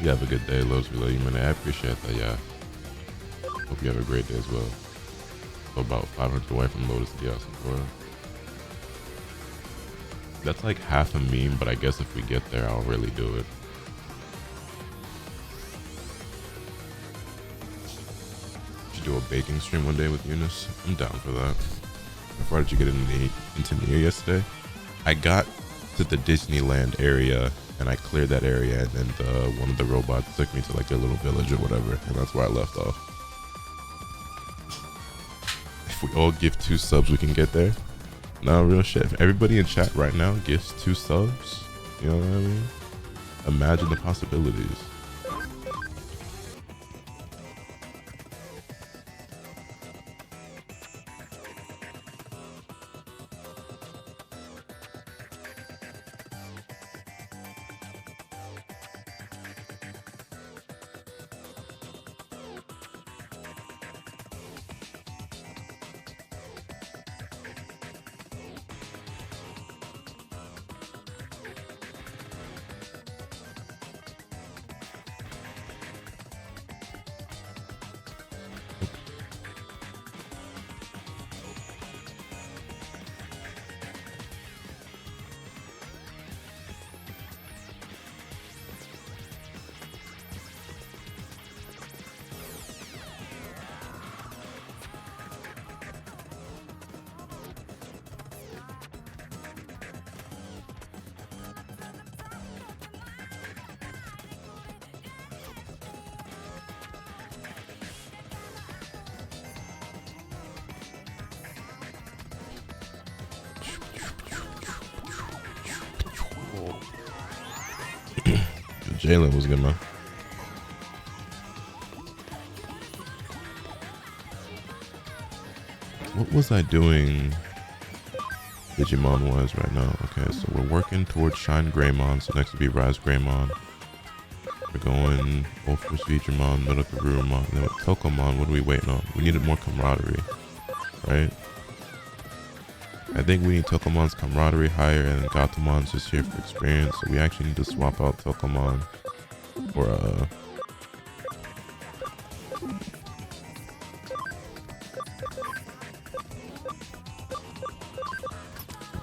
You have a good day, Lotus. We love you, man. I appreciate that, yeah. Hope you have a great day as well. So about 500 away from Lotus Asakura. That's like half a meme, but I guess if we get there, I'll really do it. Should do a baking stream one day with Eunice. I'm down for that. How far did you get into Nia yesterday? I got to the Disneyland area and I cleared that area, and then one of the robots took me to like their little village or whatever, and that's where I left off. If we all give 2 subs, we can get there. No, real shit. If everybody in chat right now gives 2 subs, you know what I mean? Imagine the possibilities. Jalen was good, man. What was I doing Digimon wise right now? Okay, so we're working towards Shine Greymon, so next will be Rise Greymon. We're going Ultra Featuremon, Middle Garurumon, then with Tokomon, what are we waiting on? We needed more camaraderie, right? I think we need Tokomon's camaraderie higher, and Gatomon's just here for experience, so we actually need to swap out Tokomon for I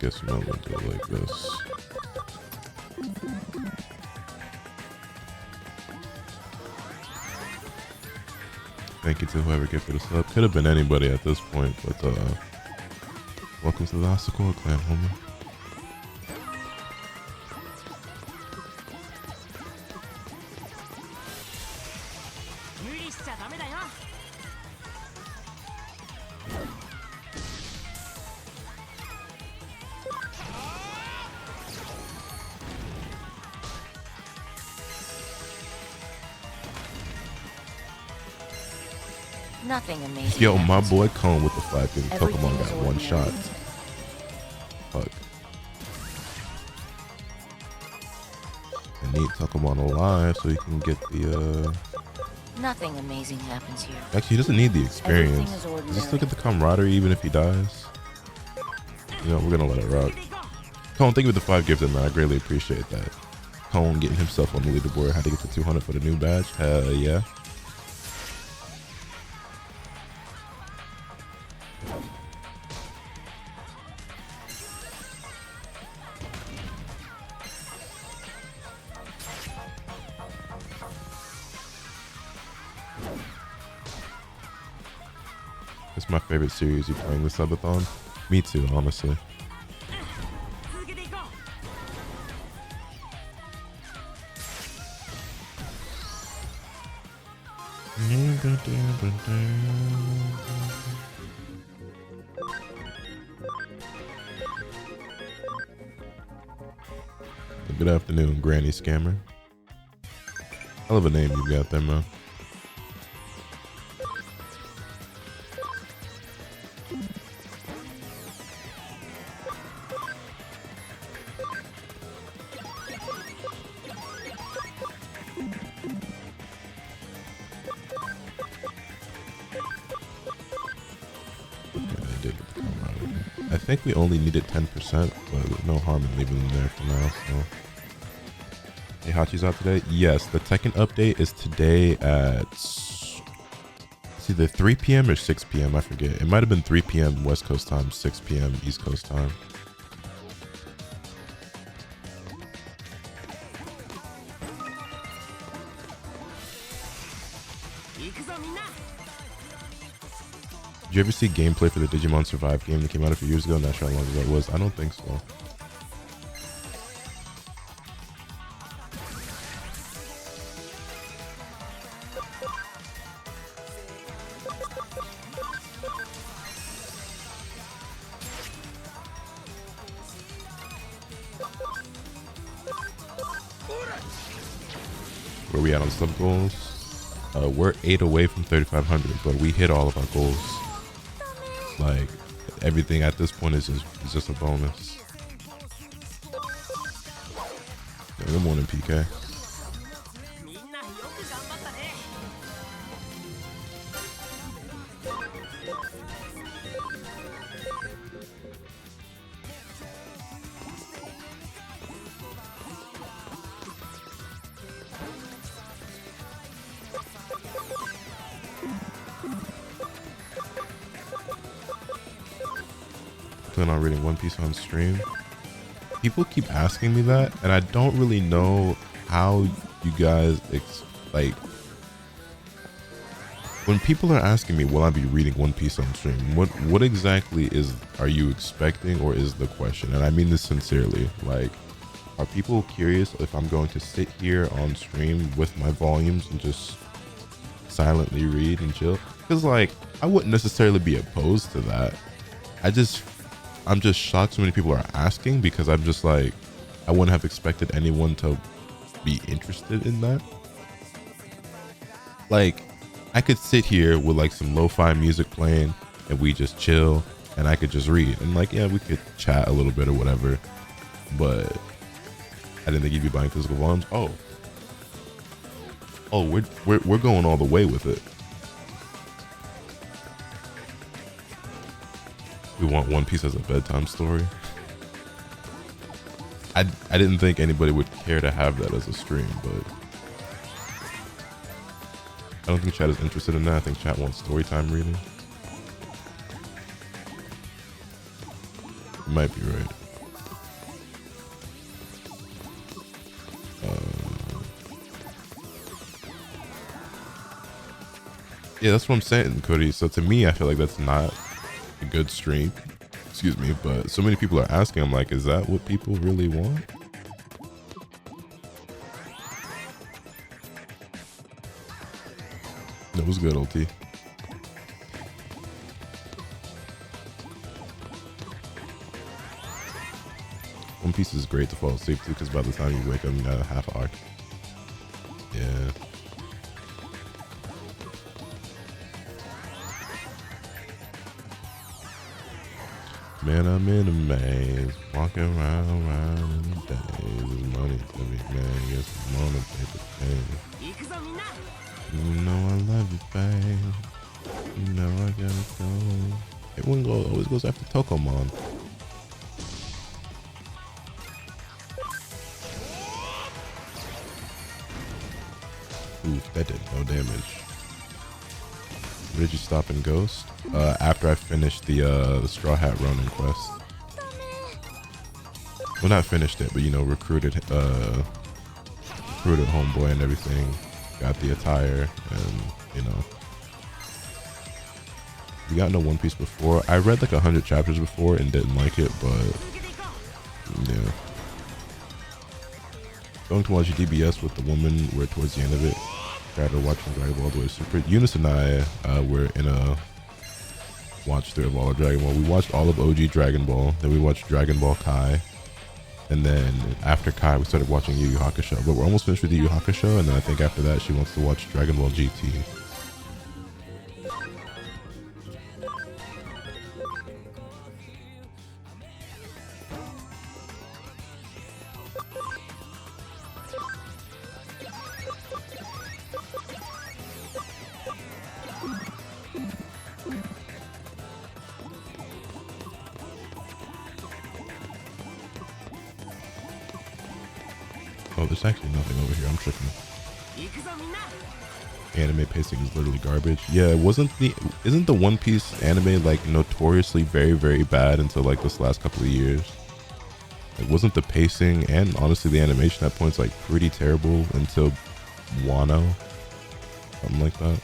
guess we're not gonna do it like this. Thank you to whoever gifted us up. Could have been anybody at this point, but welcome to the Asakura clan, homie. Nothing amazing. Yo, my boy Cone with the fucking Pokemon got one shot. Fuck. I need Pokemon alive so he can get the Nothing amazing happens here. Actually, he doesn't need the experience. Just look at the camaraderie even if he dies. You know, we're gonna let it rock. Cone, thank you for the 5 gifted, man. I greatly appreciate that. Cone getting himself on the leaderboard. Had to get to 200 for the new badge. Hell yeah. It's my favorite series. You playing the subathon? Me too, honestly. Good afternoon, Granny Scammer. Hell of a name you got there, man. I think we only needed 10%, but there's no harm in leaving them there for now, so. Hey, Hachi's out today? Yes, the Tekken update is today at it's either 3 p.m. or 6 p.m. I forget. It might have been 3 p.m. West Coast time, 6 p.m. East Coast time. Did you ever see gameplay for the Digimon Survive game that came out a few years ago? Not sure how long ago it was. I don't think so. Where we at on sub goals? We're 8 away from 3,500, but we hit all of our goals. Like, everything at this point is just a bonus. Yeah, good morning, PK. On reading One Piece on stream. People keep asking me that, and I don't really know how you guys like when people are asking me, will I be reading One Piece on stream? What exactly are you expecting, or is the question? And I mean this sincerely. Like, are people curious if I'm going to sit here on stream with my volumes and just silently read and chill? Because like, I wouldn't necessarily be opposed to that. I'm just shocked so many people are asking, because I'm just like, I wouldn't have expected anyone to be interested in that. Like, I could sit here with like some lo-fi music playing and we just chill and I could just read. And like, yeah, we could chat a little bit or whatever. But I didn't think you'd be buying physical volumes. Oh, we're going all the way with it. We want One Piece as a bedtime story. I didn't think anybody would care to have that as a stream, but I don't think chat is interested in that. I think chat wants story time reading. You might be right. Yeah, that's what I'm saying, Cody. So to me, I feel like that's not a good stream. Excuse me, but so many people are asking. I'm like, is that what people really want? That was good, OT. One Piece is great to fall asleep to, because by the time you wake up, you got a half hour. Yeah. Man, I'm in a maze, walking around in the days. There's money to be made, guess I'm on a paper pay. You know I love you, babe. You know I gotta go. Everyone always goes after Tokomon. Oof, that did no damage. Where did you stop in Ghost? After I finished the Straw Hat Ronin quest. Well, not finished it, but you know, recruited homeboy and everything. Got the attire, and you know, we got into One Piece before. I read like 100 chapters before and didn't like it, but yeah. Going to watch DBS with the woman, we're towards the end of it. After watching Dragon Ball all the way super. Eunice and I were in a watch through of all of Dragon Ball. We watched all of OG Dragon Ball, then we watched Dragon Ball Kai, and then after Kai we started watching Yu Yu Hakusho. But we're almost finished with Yu Yu Hakusho, and then I think after that she wants to watch Dragon Ball GT. there's actually nothing over here. I'm tripping. Anime pacing is literally garbage. Yeah, isn't the One Piece anime like notoriously very, very bad until like this last couple of years? Like, wasn't the pacing and honestly the animation at points like pretty terrible until Wano? Something like that.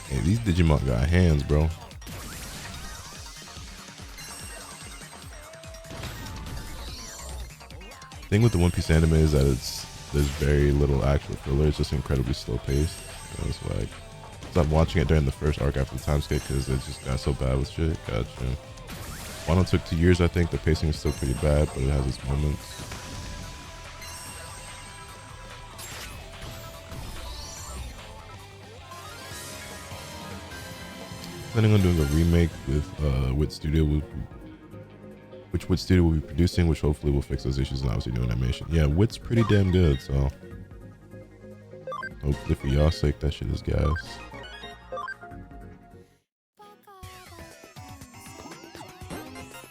Hey, these Digimon got hands, bro. Thing with the One Piece anime is that there's very little actual filler. It's just incredibly slow paced. That's why I stopped watching it during the first arc after the time skip because it just got so bad with shit. Gotcha. Wano took 2 years, I think. The pacing is still pretty bad, but it has its moments. Planning on doing a remake with which studio will be producing, which hopefully will fix those issues and obviously do animation. Yeah, Wit's pretty damn good, so hopefully for y'all's sake that shit is gas.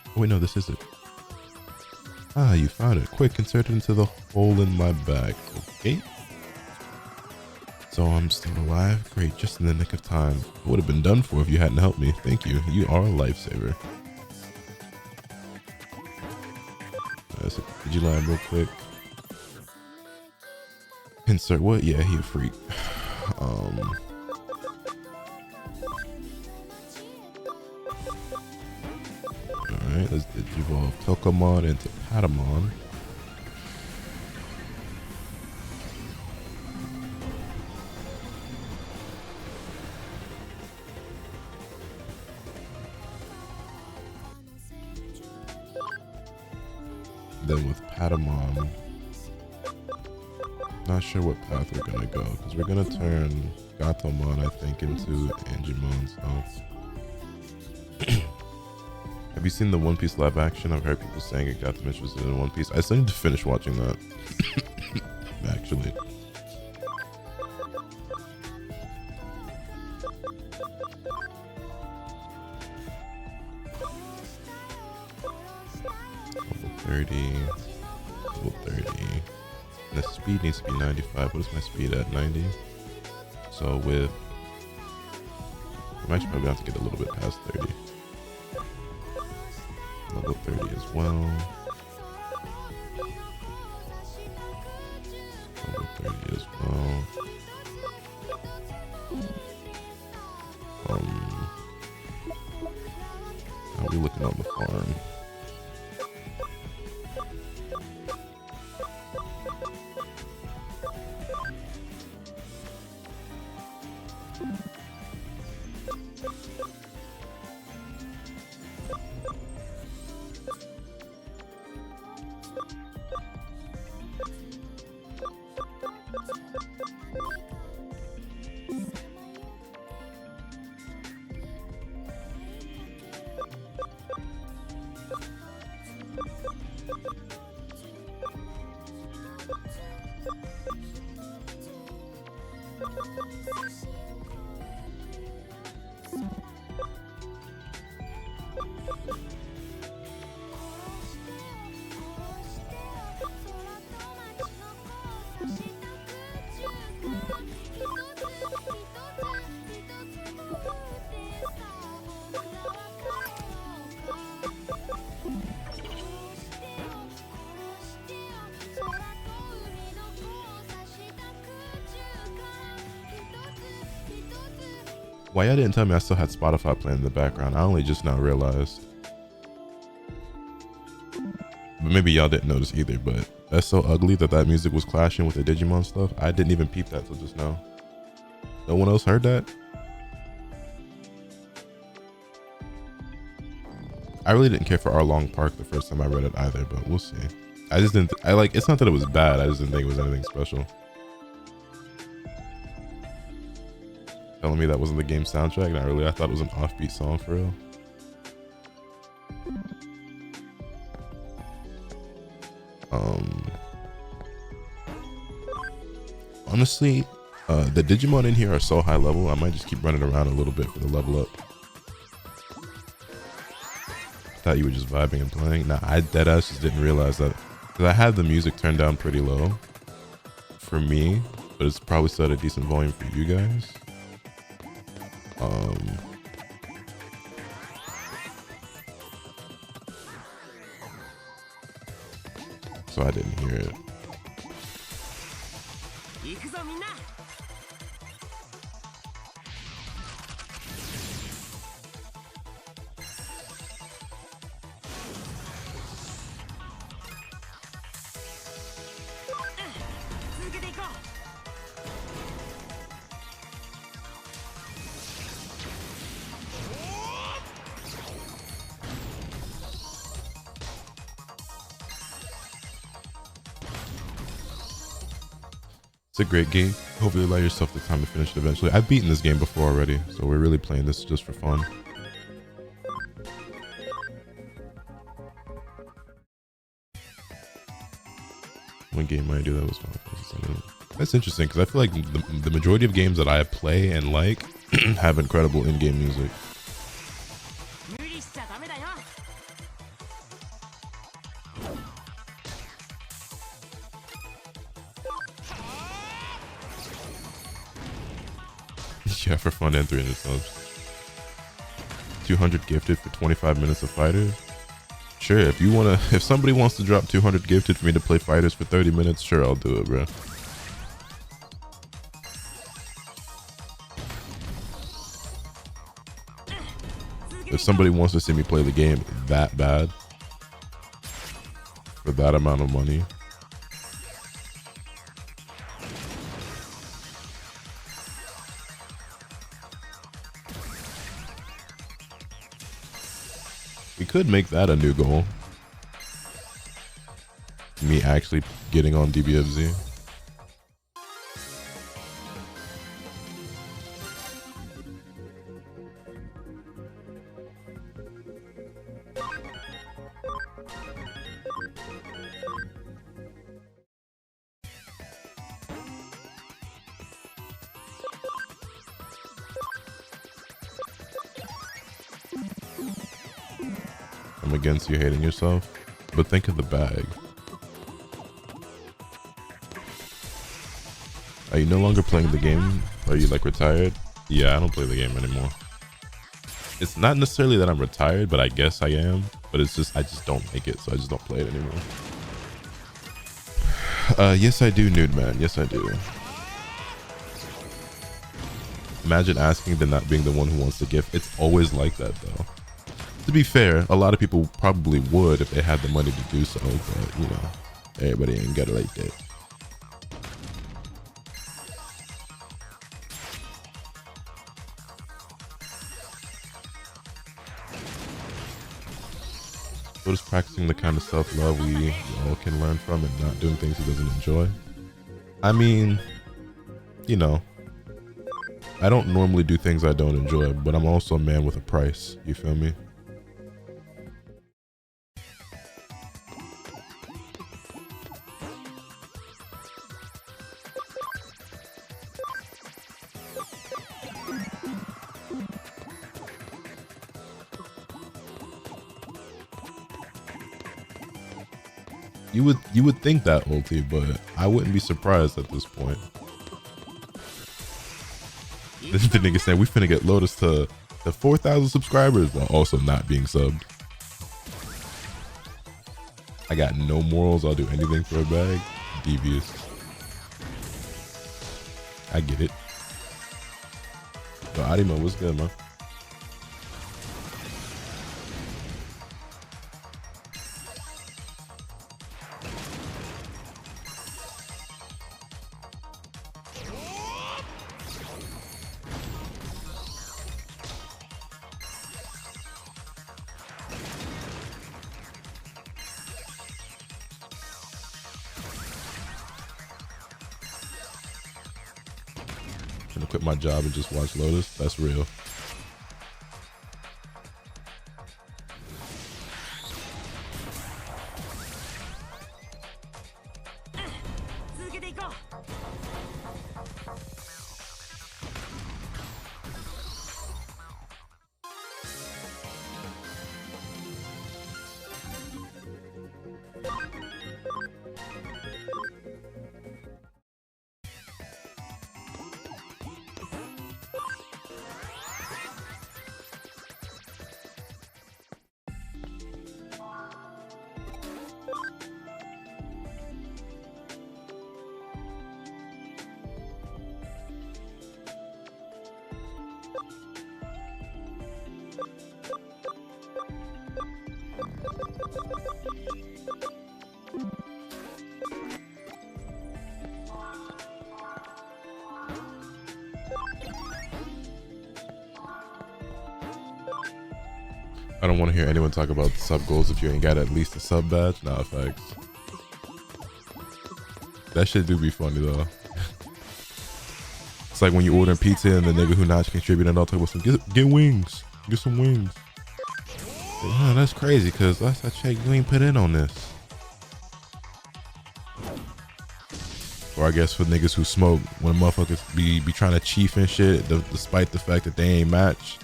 Oh wait, no, this is it. Ah, you found it. Quick, insert it into the hole in my back. Okay. So I'm still alive? Great, just in the nick of time. I would have been done for if you hadn't helped me. Thank you. You are a lifesaver. That's a Digilab real quick. Insert what? Yeah, he a freak. Alright, let's evolve Tokamon into Patamon. Then with Patamon, not sure what path we're gonna go because we're gonna turn Gatomon, I think, into Angemon. So, have you seen the One Piece live action? I've heard people saying it got the was in One Piece. I still need to finish watching that. Actually. Level 30. And the speed needs to be 95. What is my speed at? 90. So with, I'm actually probably going to have to get a little bit past 30. Level 30 as well. Level 30 as well. How are we looking on the farm? Why y'all didn't tell me I still had Spotify playing in the background? I only just now realized. But maybe y'all didn't notice either, but that's so ugly that music was clashing with the Digimon stuff. I didn't even peep that till just now. No one else heard that? I really didn't care for Arlong Park the first time I read it either, but we'll see. I just didn't, it's not that it was bad, I just didn't think it was anything special. Telling me that wasn't the game soundtrack, not really. I thought it was an offbeat song for real. Honestly, the Digimon in here are so high level, I might just keep running around a little bit for the level up. Thought you were just vibing and playing. Nah, I deadass just didn't realize that. Because I had the music turned down pretty low for me, but it's probably still at a decent volume for you guys. So I didn't hear it. It's a great game. Hopefully allow yourself the time to finish it eventually. I've beaten this game before already, so we're really playing this just for fun. One game I do that was fun. That's interesting because I feel like the majority of games that I play and like have incredible in-game music. Yeah, for fun and 300 subs. 200 gifted for 25 minutes of fighters. Sure, if somebody wants to drop 200 gifted for me to play fighters for 30 minutes, sure, I'll do it, bro. If somebody wants to see me play the game that bad for that amount of money, we could make that a new goal. Me actually getting on DBFZ. I'm against you hating yourself, but think of the bag. Are you no longer playing the game? Are you like retired? Yeah, I don't play the game anymore. It's not necessarily that I'm retired, but I guess I am. But it's just, I just don't like it, so I just don't play it anymore. Yes I do, Nude Man. Yes I do. Imagine asking then not being the one who wants the gift. It's always like that though. To be fair, a lot of people probably would if they had the money to do so, but you know, everybody ain't got it like that. Lotus practicing the kind of self-love we all can learn from and not doing things he doesn't enjoy. I mean, you know, I don't normally do things I don't enjoy, but I'm also a man with a price. You feel me? You would think that, Ulti, but I wouldn't be surprised at this point. This is the nigga saying we finna get Lotus to 4,000 subscribers while also not being subbed. I got no morals. I'll do anything for a bag. Devious. I get it. Yo, Adimo, what's good, man? Quit my job and just watch Lotus. That's real. I don't want to hear anyone talk about sub goals if you ain't got at least a sub badge. Nah, facts. That shit do be funny though. It's like when you order pizza and the nigga who not contributing all talk about some get wings, get some wings. Like, oh, that's crazy because last I checked you ain't put in on this. Or I guess for niggas who smoke, when motherfuckers be trying to chief and shit, despite the fact that they ain't matched.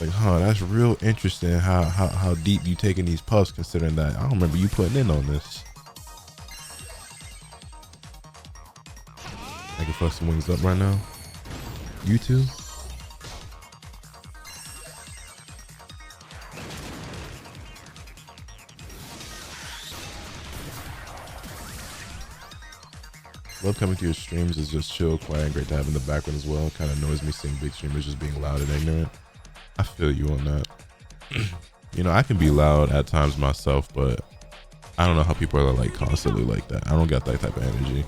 Like, huh, that's real interesting how deep you taking these puffs, considering that I don't remember you putting in on this. I can fuck some wings up right now. YouTube. Love coming to your streams. Is just chill, quiet, and great to have in the background as well. Kind of annoys me seeing big streamers just being loud and ignorant. I feel you on that. You know, I can be loud at times myself, but I don't know how people are like constantly like that. I don't got that type of energy.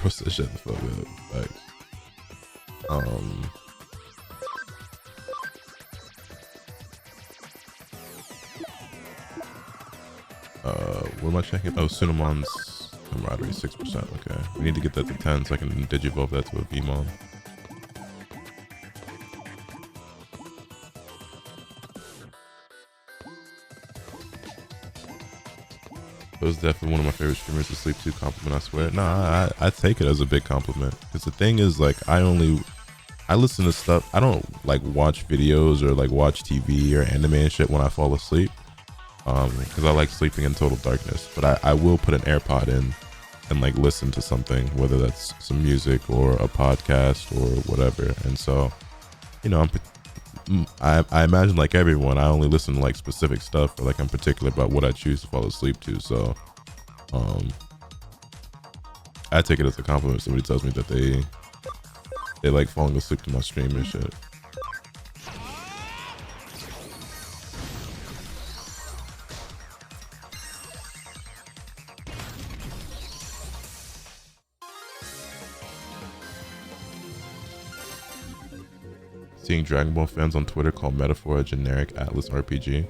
Bro said shut the fuck up. Like, what am I checking? Oh, Sunomon's camaraderie 6%. Okay, we need to get that to 10 so I can digivolve that to a Vmon. That was definitely one of my favorite streamers to sleep to. Compliment, I swear. Nah, I take it as a big compliment. Because the thing is, like, I listen to stuff. I don't like watch videos or like watch TV or anime and shit when I fall asleep. Because I like sleeping in total darkness. But I will put an AirPod in and like listen to something, whether that's some music or a podcast or whatever. And so, you know, I imagine like everyone, I only listen to like specific stuff, or like I'm particular about what I choose to fall asleep to. So I take it as a compliment if somebody tells me that they like falling asleep to my stream and shit. Seeing Dragon Ball fans on Twitter call Metaphor a generic Atlas RPG.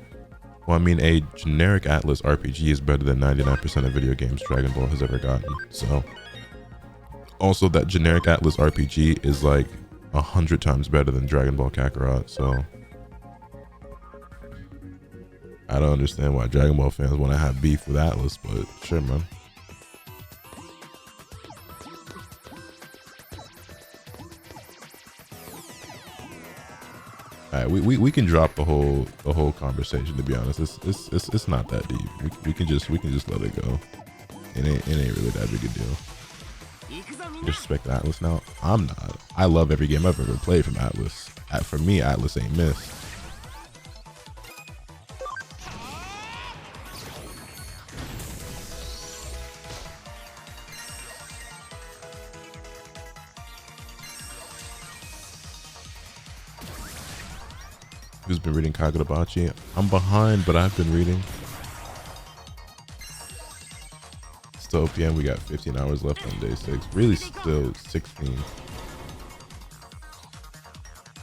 Well, I mean, a generic Atlas RPG is better than 99% of video games Dragon Ball has ever gotten. So, also that generic Atlas RPG is like 100 times better than Dragon Ball Kakarot. So, I don't understand why Dragon Ball fans want to have beef with Atlas, but sure, man. All right, we can drop the whole conversation. To be honest, it's not that deep. We can just let it go. It ain't really that big a deal. You disrespect Atlas now? I'm not. I love every game I've ever played from Atlas. For me, Atlas ain't missed. Who's been reading Kagurabachi? I'm behind, but I've been reading. Still PM, we got 15 hours left on day 6. Really still 16.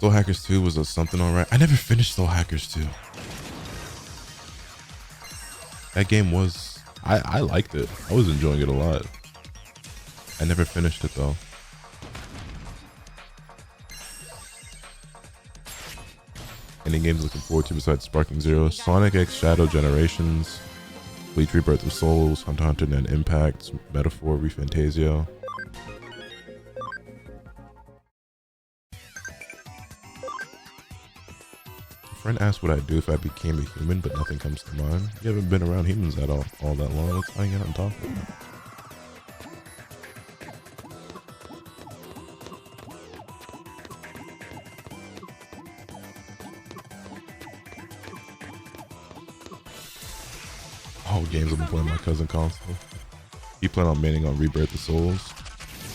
Soul Hackers 2 was a something alright. I never finished Soul Hackers 2. That game was I liked it. I was enjoying it a lot. I never finished it though. Any games looking forward to besides Sparking Zero? Sonic X Shadow Generations, Bleach Rebirth of Souls, Hunter x Hunter and Impact, Metaphor, ReFantasio. A friend asked what I'd do if I became a human, but nothing comes to mind. You haven't been around humans at all that long. Let's hang out and talk about it. All games I've been playing my cousin console. He planned on maining on Rebirth of Souls.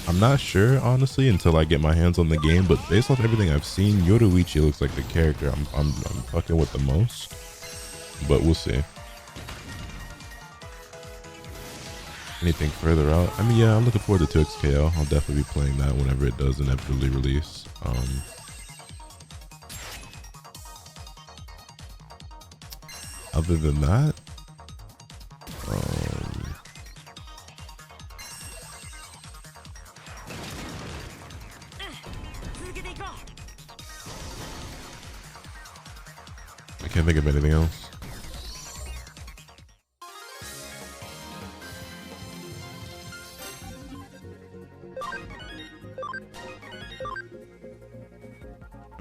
I'm not sure honestly until I get my hands on the game, but based off everything I've seen, Yoruichi looks like the character I'm fucking with the most. But we'll see. Anything further out? I mean, yeah, I'm looking forward to 2XKO. I'll definitely be playing that whenever it does inevitably release. Other than that, I can't think of anything else.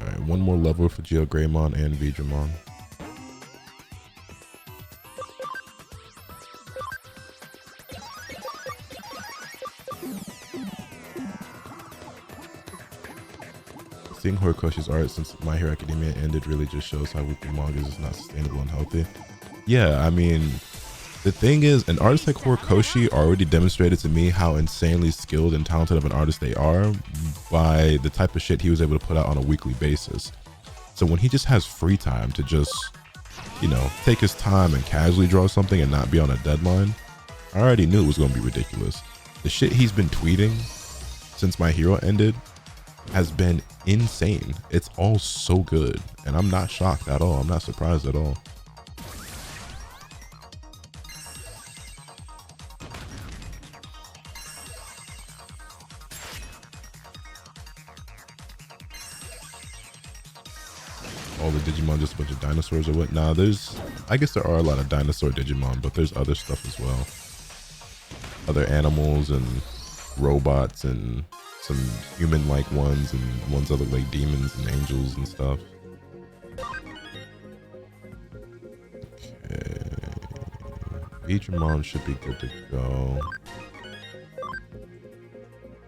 Alright, one more level for Geogreymon and Vidramon. Seeing Horikoshi's art since My Hero Academia ended really just shows how weekly mangas is not sustainable and healthy. Yeah, I mean, the thing is, an artist like Horikoshi already demonstrated to me how insanely skilled and talented of an artist they are by the type of shit he was able to put out on a weekly basis. So when he just has free time to just, you know, take his time and casually draw something and not be on a deadline, I already knew it was going to be ridiculous. The shit he's been tweeting since My Hero ended has been insane. It's all so good, and I'm not shocked at all. I'm not surprised at all. All the Digimon just a bunch of dinosaurs or what? Nah, I guess there are a lot of dinosaur Digimon, but there's other stuff as well. Other animals and robots and some human-like ones and ones that look like demons and angels and stuff. Okay. Digimon should be good to go.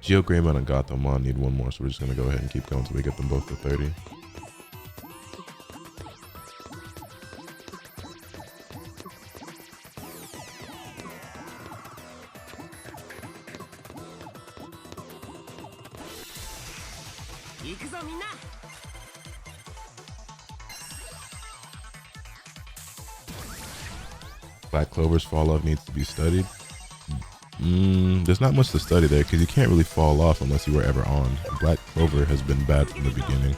Geogreymon and Gothomon need one more, so we're just gonna go ahead and keep going until we get them both to 30. Black Clover's fall off needs to be studied. There's not much to study there because you can't really fall off unless you were ever on. Black Clover has been bad from the beginning.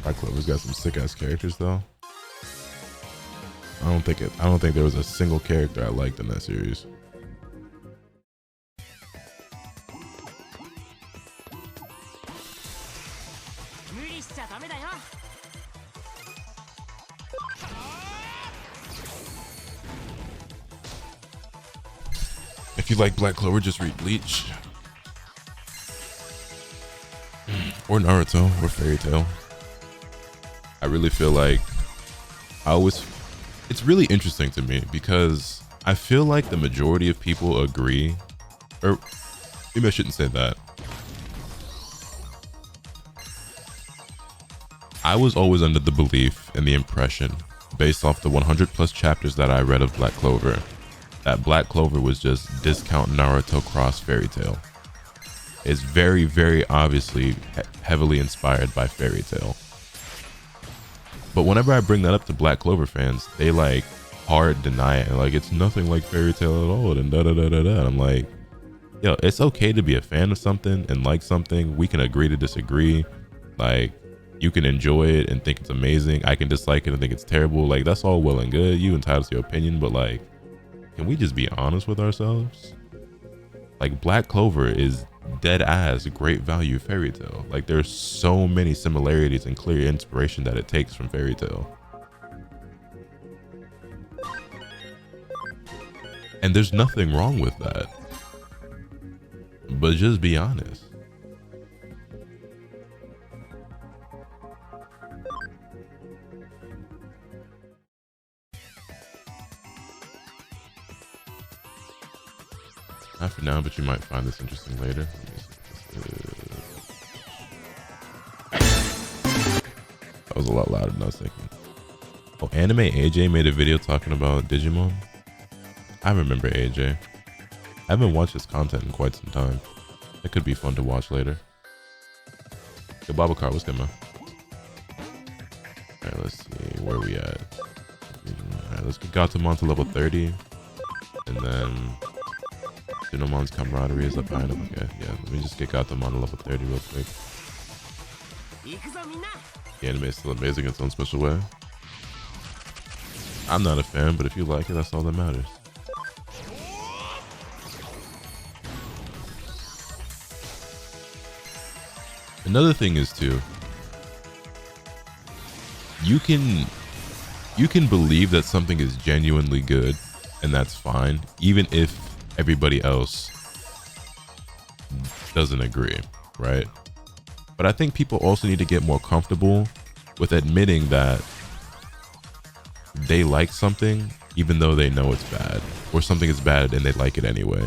Black Clover's got some sick ass characters though. I don't think there was a single character I liked in that series. If you like Black Clover, just read Bleach. Or Naruto, or Fairy Tail. I really feel like it's really interesting to me because I feel like the majority of people agree, or maybe I shouldn't say that. I was always under the belief and the impression, based off the 100+ chapters that I read of Black Clover, that Black Clover was just discount Naruto cross Fairy Tail. It's very, very obviously heavily inspired by Fairy Tail. But whenever I bring that up to Black Clover fans, they like hard deny it. Like, it's nothing like Fairy Tail at all. And da da da da da. I'm like, yo, it's okay to be a fan of something and like something. We can agree to disagree. Like, you can enjoy it and think it's amazing. I can dislike it and think it's terrible. Like, that's all well and good. You entitled to your opinion, but like, can we just be honest with ourselves? Like, Black Clover is dead ass great value Fairy Tail. Like, there's so many similarities and clear inspiration that it takes from Fairy Tail. And there's nothing wrong with that. But just be honest. Not for now, but you might find this interesting later. That was a lot louder than I was thinking. Oh, Anime AJ made a video talking about Digimon. I remember AJ. I haven't watched his content in quite some time. It could be fun to watch later. Yo, Babacar, what's good, man? Alright, let's see. Where we at? Alright, let's get Gatomon to level 30. And then Dinomon's camaraderie is up high enough. Okay, yeah. Let me just get Gatomon to level 30 real quick. The anime is still amazing in its own special way. I'm not a fan, but if you like it, that's all that matters. Another thing is too, you can believe that something is genuinely good, and that's fine, even if everybody else doesn't agree, right? But I think people also need to get more comfortable with admitting that they like something even though they know it's bad, or something is bad and they like it anyway.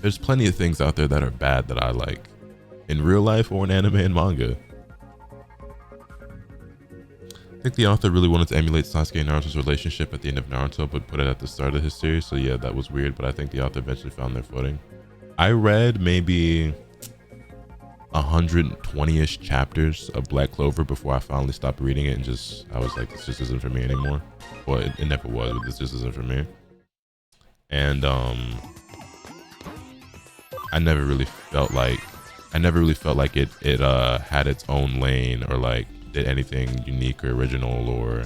There's plenty of things out there that are bad that I like, in real life or in anime and manga. I think the author really wanted to emulate Sasuke and Naruto's relationship at the end of Naruto, but put it at the start of his series. So yeah, that was weird, but I think the author eventually found their footing. I read maybe 120-ish chapters of Black Clover before I finally stopped reading it, and I was like, this just isn't for me anymore. Well, it never was, but this just isn't for me. And I never really felt like it had its own lane, or like did anything unique or original, or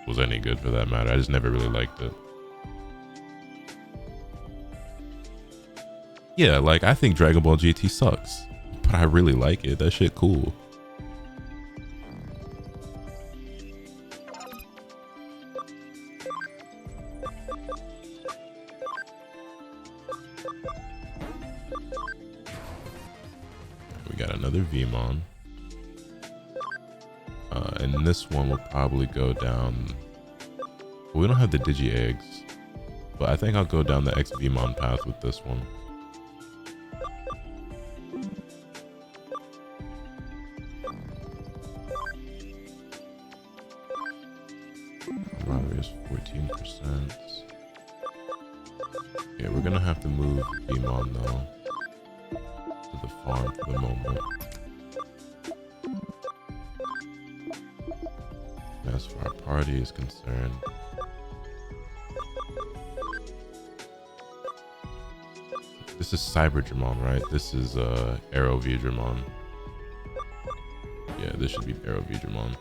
was any good for that matter. I just never really liked it. Yeah, like, I think Dragon Ball GT sucks, but I really like it. That shit cool. We got another Vmon. And this one will probably go down. We don't have the Digi eggs, but I think I'll go down the X Vmon path with this one. Camaraderie is 14%. Okay, we're gonna have to move Vmon though to the farm for the moment. As far as our party is concerned, this is Cyber Dramon, right? This is Arrow V Dramon. Yeah, this should be Arrow V Dramon.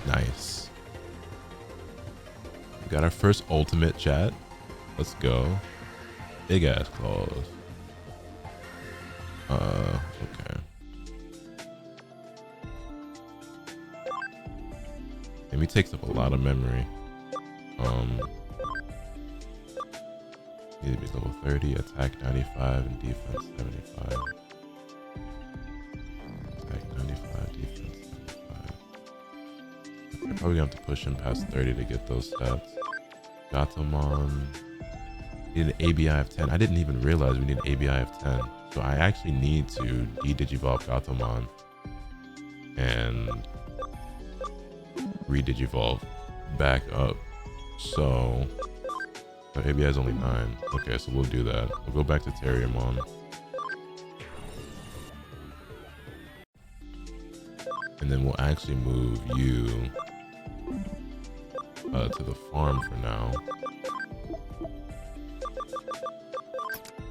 Nice. We got our first ultimate chat. Let's go. Big ass claws. Okay. And he takes up a lot of memory. Need to be level 30, attack 95, and defense 75. Attack 95, defense 75. Okay, probably gonna have to push him past 30 to get those stats. Gatomon. Need an ABI of 10. I didn't even realize we need an ABI of 10. So I actually need to de-digivolve Gatomon and re-digivolve back up So ABI is only 9. Okay, so we'll do that. We'll go back to Terriermon. And then we'll actually move you to the farm for now.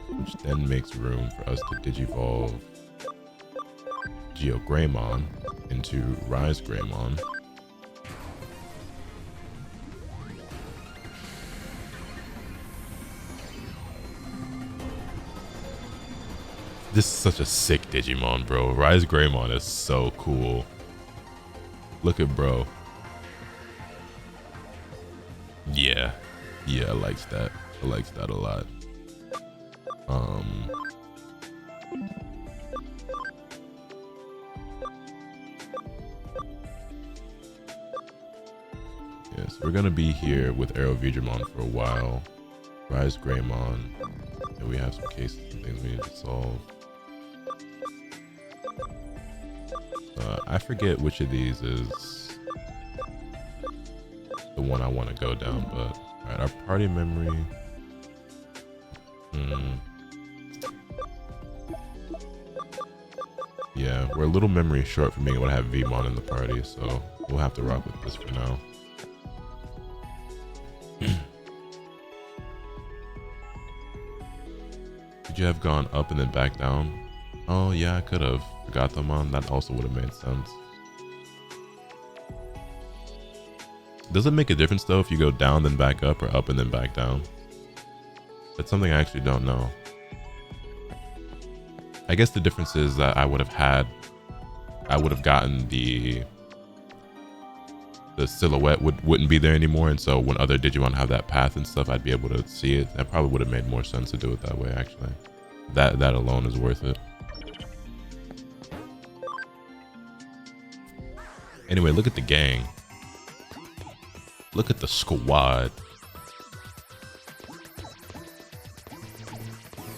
Which then makes room for us to digivolve GeoGreymon into Rise Greymon. This is such a sick Digimon, bro. Rise Greymon is so cool. Look at bro. Yeah, I likes that. I likes that a lot. Yes, we're gonna be here with Arrow Vidramon for a while. Rise Greymon, and we have some cases and things we need to solve. I forget which of these is the one I want to go down, but alright, our party memory. Yeah, we're a little memory short from being able to have Vmon in the party, so we'll have to rock with this for now. Could you have gone up and then back down? Oh yeah, I could have. Forgot them on. That also would have made sense. Does it make a difference though if you go down then back up or up and then back down? That's something I actually don't know. I guess the difference is that I would have gotten the silhouette wouldn't be there anymore, and so when other Digimon have that path and stuff, I'd be able to see it. That probably would have made more sense to do it that way, actually. That alone is worth it. Anyway, look at the gang. Look at the squad.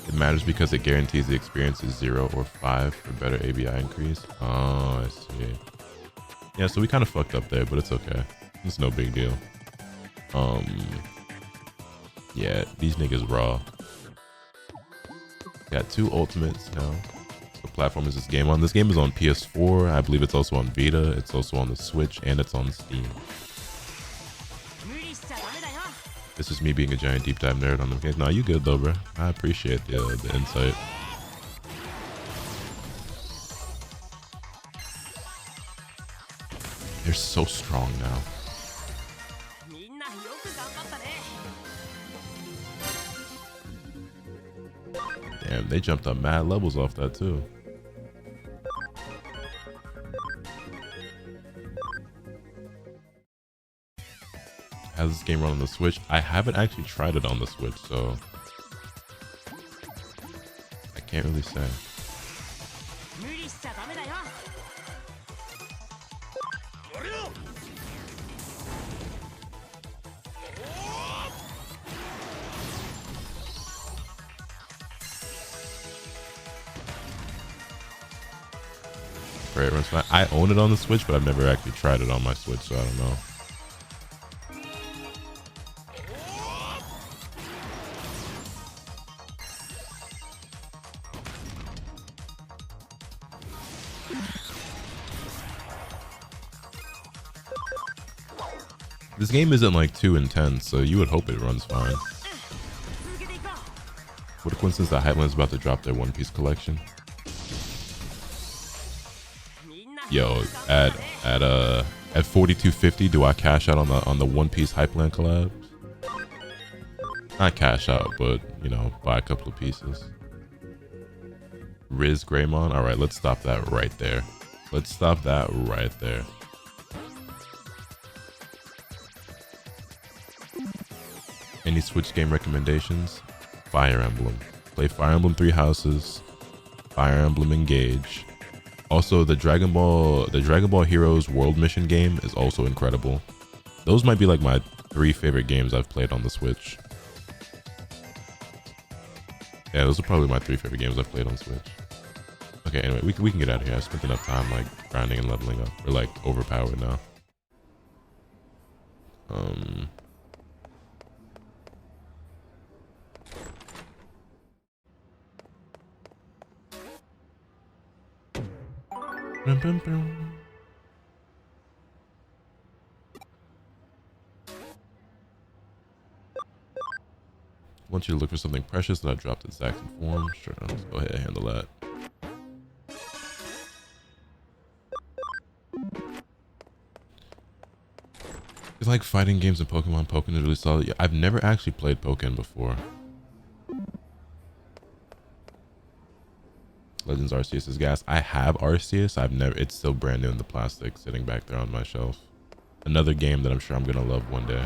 It matters because it guarantees the experience is 0 or 5 for better ABI increase. Oh, I see. Yeah, so we kind of fucked up there, but it's okay. It's no big deal. Yeah, these niggas raw. Got 2 ultimates now. What platform is this game on? This game is on PS4. I believe it's also on Vita. It's also on the Switch, and it's on Steam. This is me being a giant deep dive nerd on the game. Nah, you good though, bro. I appreciate the insight. They're so strong now. Damn, they jumped up mad levels off that too. Has this game run on the Switch? I haven't actually tried it on the Switch, so I can't really say. It runs fine. I own it on the Switch, but I've never actually tried it on my Switch, so I don't know. This game isn't like too intense, so you would hope it runs fine. What a coincidence that Hypeland's about to drop their One Piece collection. Yo, at 42.50, do I cash out on the One Piece Hypeland collab? Not cash out, but you know, buy a couple of pieces. Riz Greymon. All right, let's stop that right there. Let's stop that right there. Any Switch game recommendations? Fire Emblem. Play Fire Emblem 3 Houses. Fire Emblem Engage. Also, the Dragon Ball Heroes World Mission game is also incredible. Those might be like my 3 favorite games I've played on the Switch. Yeah, those are probably my 3 favorite games I've played on Switch. Okay, anyway, we can get out of here. I spent enough time like grinding and leveling up. We're like overpowered now. Bum, bum, bum. I want you to look for something precious that I dropped in Zaxxon form. Sure, let's go ahead and handle that. It's like fighting games in Pokemon. Pokken is really solid. Yeah, I've never actually played Pokken before. Legends Arceus is gas. I have Arceus. I've never. It's still brand new in the plastic, sitting back there on my shelf. Another game that I'm sure I'm gonna love one day.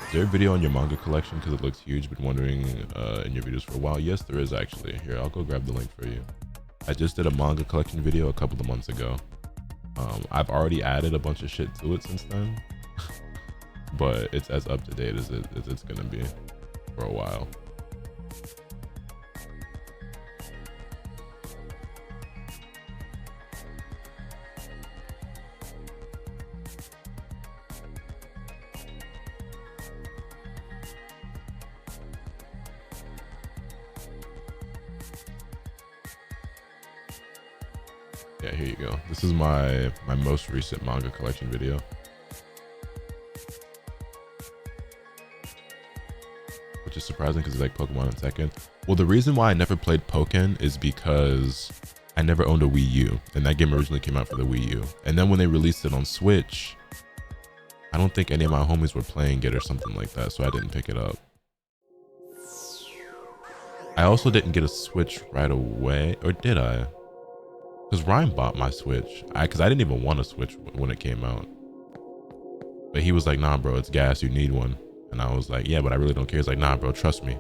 Is there a video on your manga collection? Because it looks huge. Been wondering in your videos for a while. Yes, there is actually. Here, I'll go grab the link for you. I just did a manga collection video a couple of months ago. I've already added a bunch of shit to it since then, but it's as up to date as it's gonna be for a while. Yeah, here you go. This is my most recent manga collection video. Which is surprising because it's like Pokemon and Tekken. Well, the reason why I never played Pokken is because I never owned a Wii U. And that game originally came out for the Wii U. And then when they released it on Switch, I don't think any of my homies were playing it or something like that. So I didn't pick it up. I also didn't get a Switch right away. Or did I? Because Ryan bought my Switch. Because I didn't even want a Switch when it came out. But he was like, nah, bro, it's gas. You need one. And I was like, yeah, but I really don't care. He's like, nah, bro, trust me.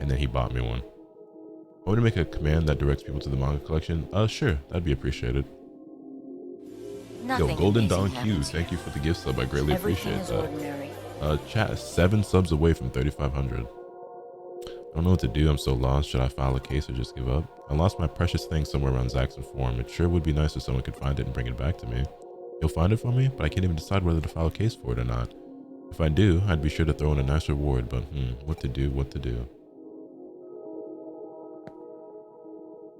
And then he bought me one. I want to make a command that directs people to the manga collection. Sure. That'd be appreciated. Nothing Yo, Golden Don amazing Q, happens thank here. you for the gift sub. I greatly Everything appreciate is that. ordinary. Chat, 7 subs away from 3,500. I don't know what to do. I'm so lost. Should I file a case or just give up? I lost my precious thing somewhere around Zaxxon form. It sure would be nice if someone could find it and bring it back to me. You'll find it for me, but I can't even decide whether to file a case for it or not. If I do, I'd be sure to throw in a nice reward, but what to do?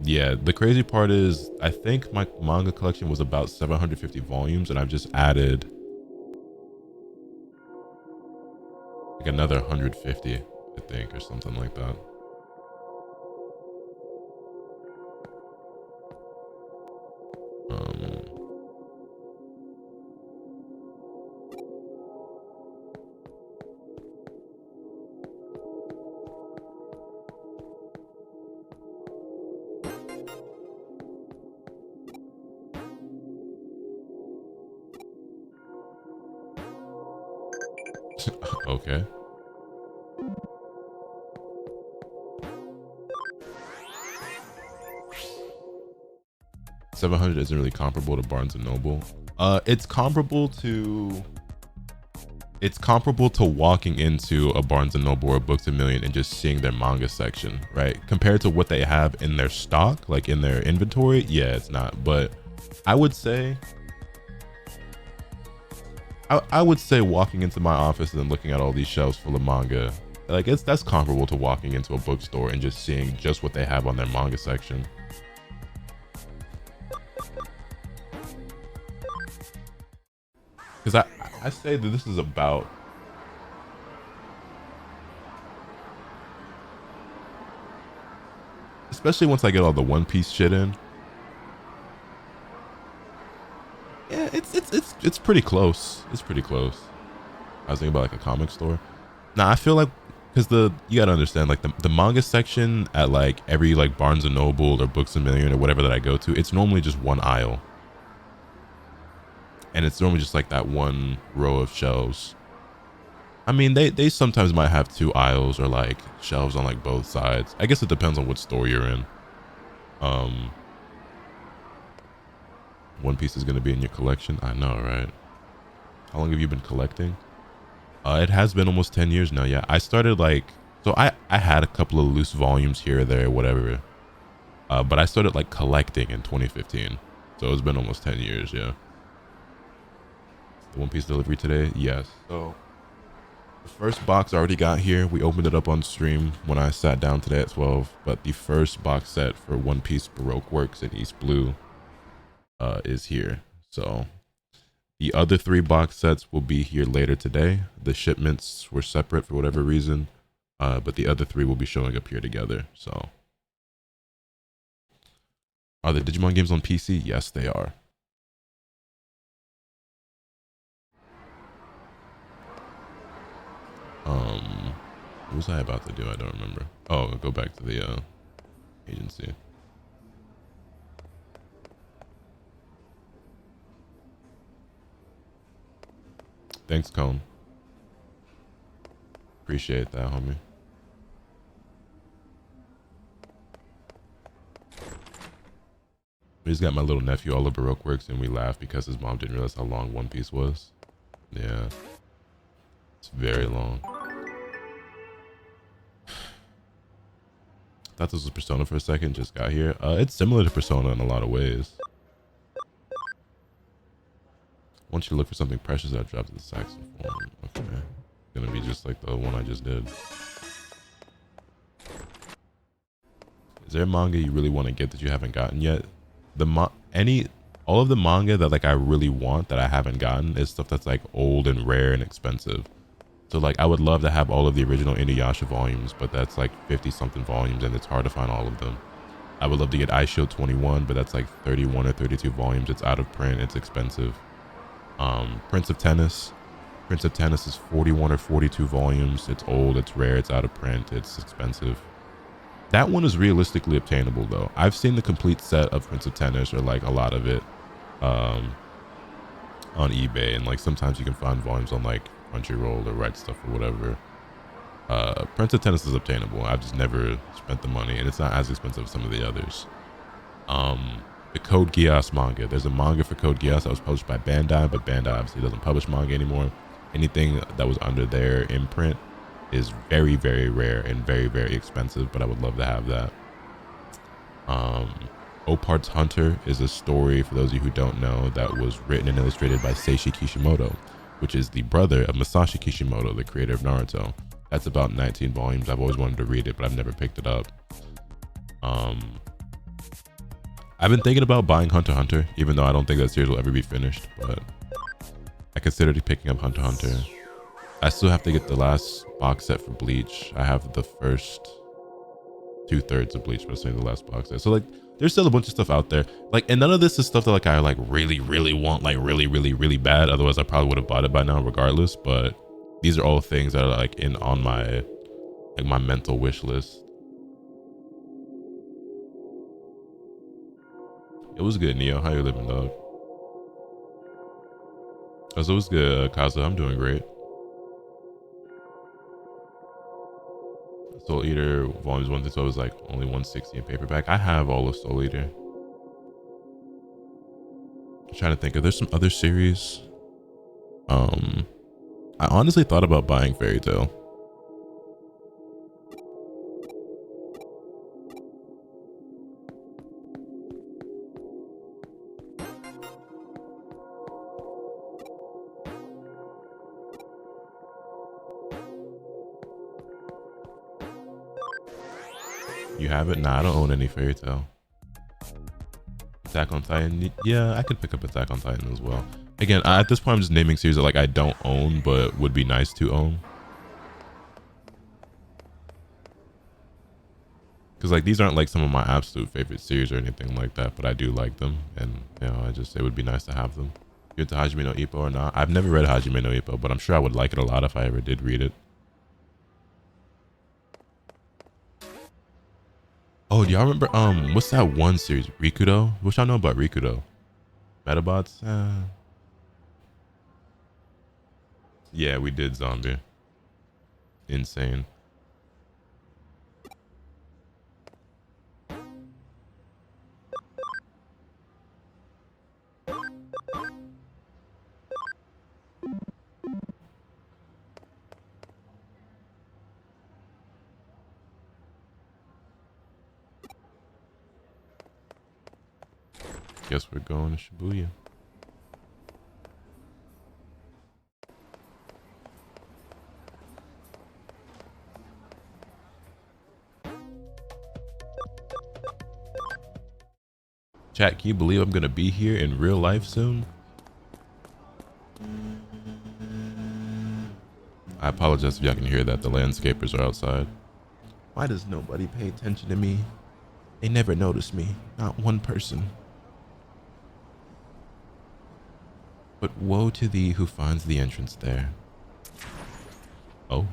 Yeah, the crazy part is I think my manga collection was about 750 volumes and I've just added like another 150, I think, or something like that. Okay. $700 isn't really comparable to Barnes and Noble. It's comparable to walking into a Barnes and Noble or Books A Million and just seeing their manga section, right? Compared to what they have in their stock, like in their inventory, yeah, it's not. But I would say walking into my office and looking at all these shelves full of manga, like that's comparable to walking into a bookstore and just seeing just what they have on their manga section. Because I say that this is about, especially once I get all the One Piece shit in. Yeah, it's pretty close. It's pretty close. I was thinking about like a comic store. Now I feel like, because you gotta understand, like the manga section at like every like Barnes and Noble or Books A Million or whatever that I go to, it's normally just one aisle. And it's normally just like that one row of shelves. I mean, they sometimes might have 2 aisles or like shelves on like both sides. I guess it depends on what store you're in. One Piece is going to be in your collection. I know, right? How long have you been collecting? It has been almost 10 years now. Yeah, I started like, so I had a couple of loose volumes here or there, whatever. But I started like collecting in 2015. So it's been almost 10 years, yeah. The One Piece delivery today? Yes. So The first box already got here. We opened it up on stream when I sat down today at 12. But the first box set for One Piece Baroque Works in East Blue is here. So the other 3 box sets will be here later today. The shipments were separate for whatever reason, but the other 3 will be showing up here together. So, are the Digimon games on PC? Yes, they are. What was I about to do? I don't remember. Oh, I'll go back to the agency. Thanks, Cone. Appreciate that, homie. We just got my little nephew all of Baroque Works, and we laughed because his mom didn't realize how long One Piece was. Yeah, it's very long. Thought this was Persona for a second, just got here. It's similar to Persona in a lot of ways. Want you to look for something precious that drops in the saxophone. Okay. Gonna be just like the one I just did. Is there a manga you really want to get that you haven't gotten yet? All of the manga that like I really want that I haven't gotten is stuff that's like old and rare and expensive. So like I would love to have all of the original Inuyasha volumes, but that's like 50 something volumes and it's hard to find all of them. I would love to get Ice Shield 21, but that's like 31 or 32 volumes. It's out of print, it's expensive. Prince of Tennis is 41 or 42 volumes. It's old, it's rare, it's out of print, it's expensive. That one is realistically obtainable though. I've seen the complete set of Prince of Tennis, or like a lot of it, on eBay, and like sometimes you can find volumes on like Crunchyroll or Right Stuff or whatever. Prince of Tennis is obtainable. I've just never spent the money, and it's not as expensive as some of the others. The Code Geass manga. There's a manga for Code Geass that was published by Bandai, but Bandai obviously doesn't publish manga anymore. Anything that was under their imprint is very, very rare and very, very expensive, but I would love to have that. Opart's Hunter is a story, for those of you who don't know, that was written and illustrated by Seishi Kishimoto, which is the brother of Masashi Kishimoto, the creator of Naruto. That's about 19 volumes. I've always wanted to read it, but I've never picked it up. I've been thinking about buying Hunter x Hunter, even though I don't think that series will ever be finished, but I considered picking up Hunter x Hunter. I still have to get the last box set for Bleach. I have the first 2/3 of Bleach, but it's only the last box set. So like, there's still a bunch of stuff out there. Like, and none of this is stuff that like I like really, really want, like really, really, really bad. Otherwise, I probably would have bought it by now, regardless. But these are all things that are like on my my mental wish list. It was good, Neo. How you living, dog? It was good, Kaza. I'm doing great. Soul Eater volumes 1 to 12 is like only 160 in paperback. I have all of Soul Eater. I'm trying to think. Are there some other series? I honestly thought about buying Fairy Tail. You have it? Nah, I don't own any Fairy Tail. Attack on Titan? Yeah, I could pick up Attack on Titan as well. Again, at this point, I'm just naming series that like I don't own, but would be nice to own. Because like these aren't like some of my absolute favorite series or anything like that, but I do like them, and you know, it would be nice to have them. You into Hajime no Ippo or not? I've never read Hajime no Ippo, but I'm sure I would like it a lot if I ever did read it. Oh, do y'all remember what's that one series, Rikudo? What y'all know about Rikudo? Metabots? Yeah, we did Zombie. Insane. Guess we're going to Shibuya. Chat, can you believe I'm gonna be here in real life soon? I apologize if y'all can hear that. The landscapers are outside. Why does nobody pay attention to me? They never notice me. Not one person. But woe to thee who finds the entrance there. Oh.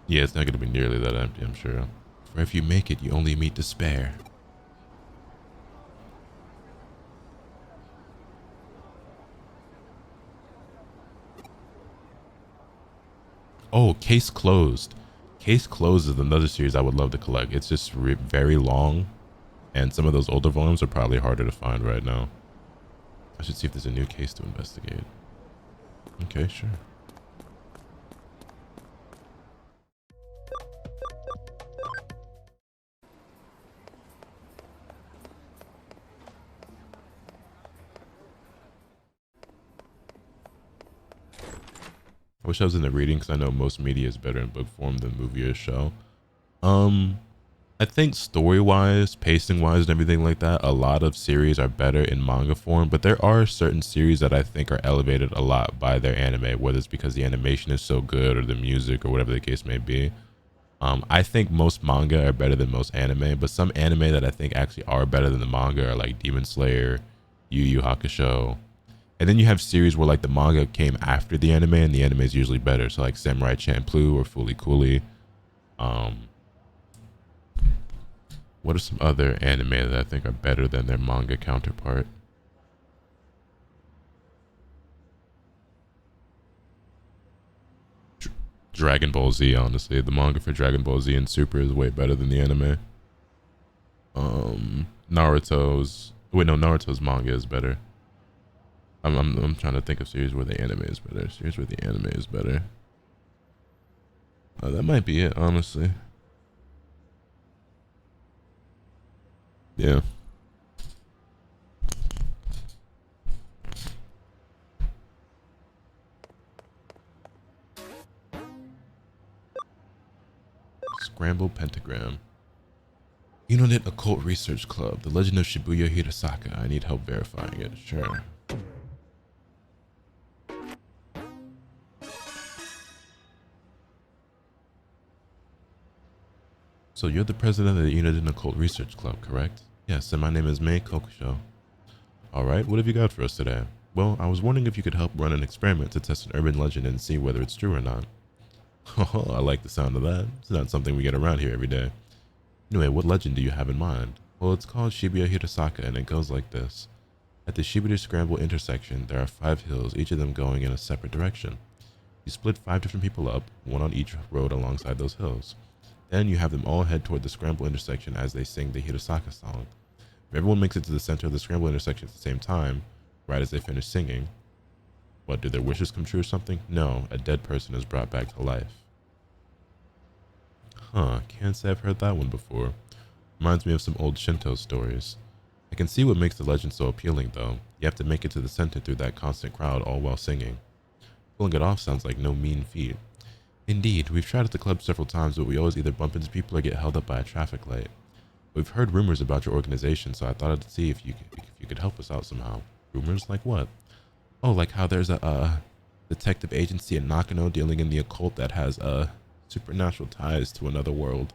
Yeah, it's not gonna be nearly that empty, I'm sure. For if you make it, you only meet despair. Oh, Case Closed. Case Closed is another series I would love to collect. It's just very long, and some of those older volumes are probably harder to find right now. I should see if there's a new case to investigate. Okay, sure. I wish I was in the reading because I know most media is better in book form than movie or show. I think story-wise, pacing-wise, and everything like that, a lot of series are better in manga form, but there are certain series that I think are elevated a lot by their anime, whether it's because the animation is so good or the music or whatever the case may be. I think most manga are better than most anime, but some anime that I think actually are better than the manga are like Demon Slayer, Yu Yu Hakusho. And then you have series where like the manga came after the anime and the anime is usually better. So like Samurai Champloo or Fooly Cooly. What are some other anime that I think are better than their manga counterpart? Dragon Ball Z, honestly. The manga for Dragon Ball Z and Super is way better than the anime. Naruto's manga is better. I'm trying to think of series where the anime is better. Series where the anime is better. That might be it, honestly. Yeah. Scrambled Pentagram. Unit Occult Research Club. The Legend of Shibuya Hirasaka. I need help verifying it. Sure. So you're the president of the Unit Occult Research Club, correct? Yes, and my name is Mei Kokusho. Alright, what have you got for us today? Well, I was wondering if you could help run an experiment to test an urban legend and see whether it's true or not. Oh, I like the sound of that. It's not something we get around here every day. Anyway, what legend do you have in mind? Well, it's called Shibuya Hirasaka, and it goes like this. At the Shibuya Scramble intersection, there are 5 hills, each of them going in a separate direction. You split 5 different people up, one on each road alongside those hills. Then you have them all head toward the Scramble intersection as they sing the Hirasaka song. If everyone makes it to the center of the Scramble intersection at the same time, right as they finish singing, what, do their wishes come true or something? No, a dead person is brought back to life. Huh, can't say I've heard that one before. Reminds me of some old Shinto stories. I can see what makes the legend so appealing though. You have to make it to the center through that constant crowd all while singing. Pulling it off sounds like no mean feat. Indeed, we've tried at the club several times, but we always either bump into people or get held up by a traffic light. We've heard rumors about your organization, so I thought I'd see if you could help us out somehow. Rumors like what? Oh, like how there's a detective agency in Nakano dealing in the occult that has supernatural ties to another world.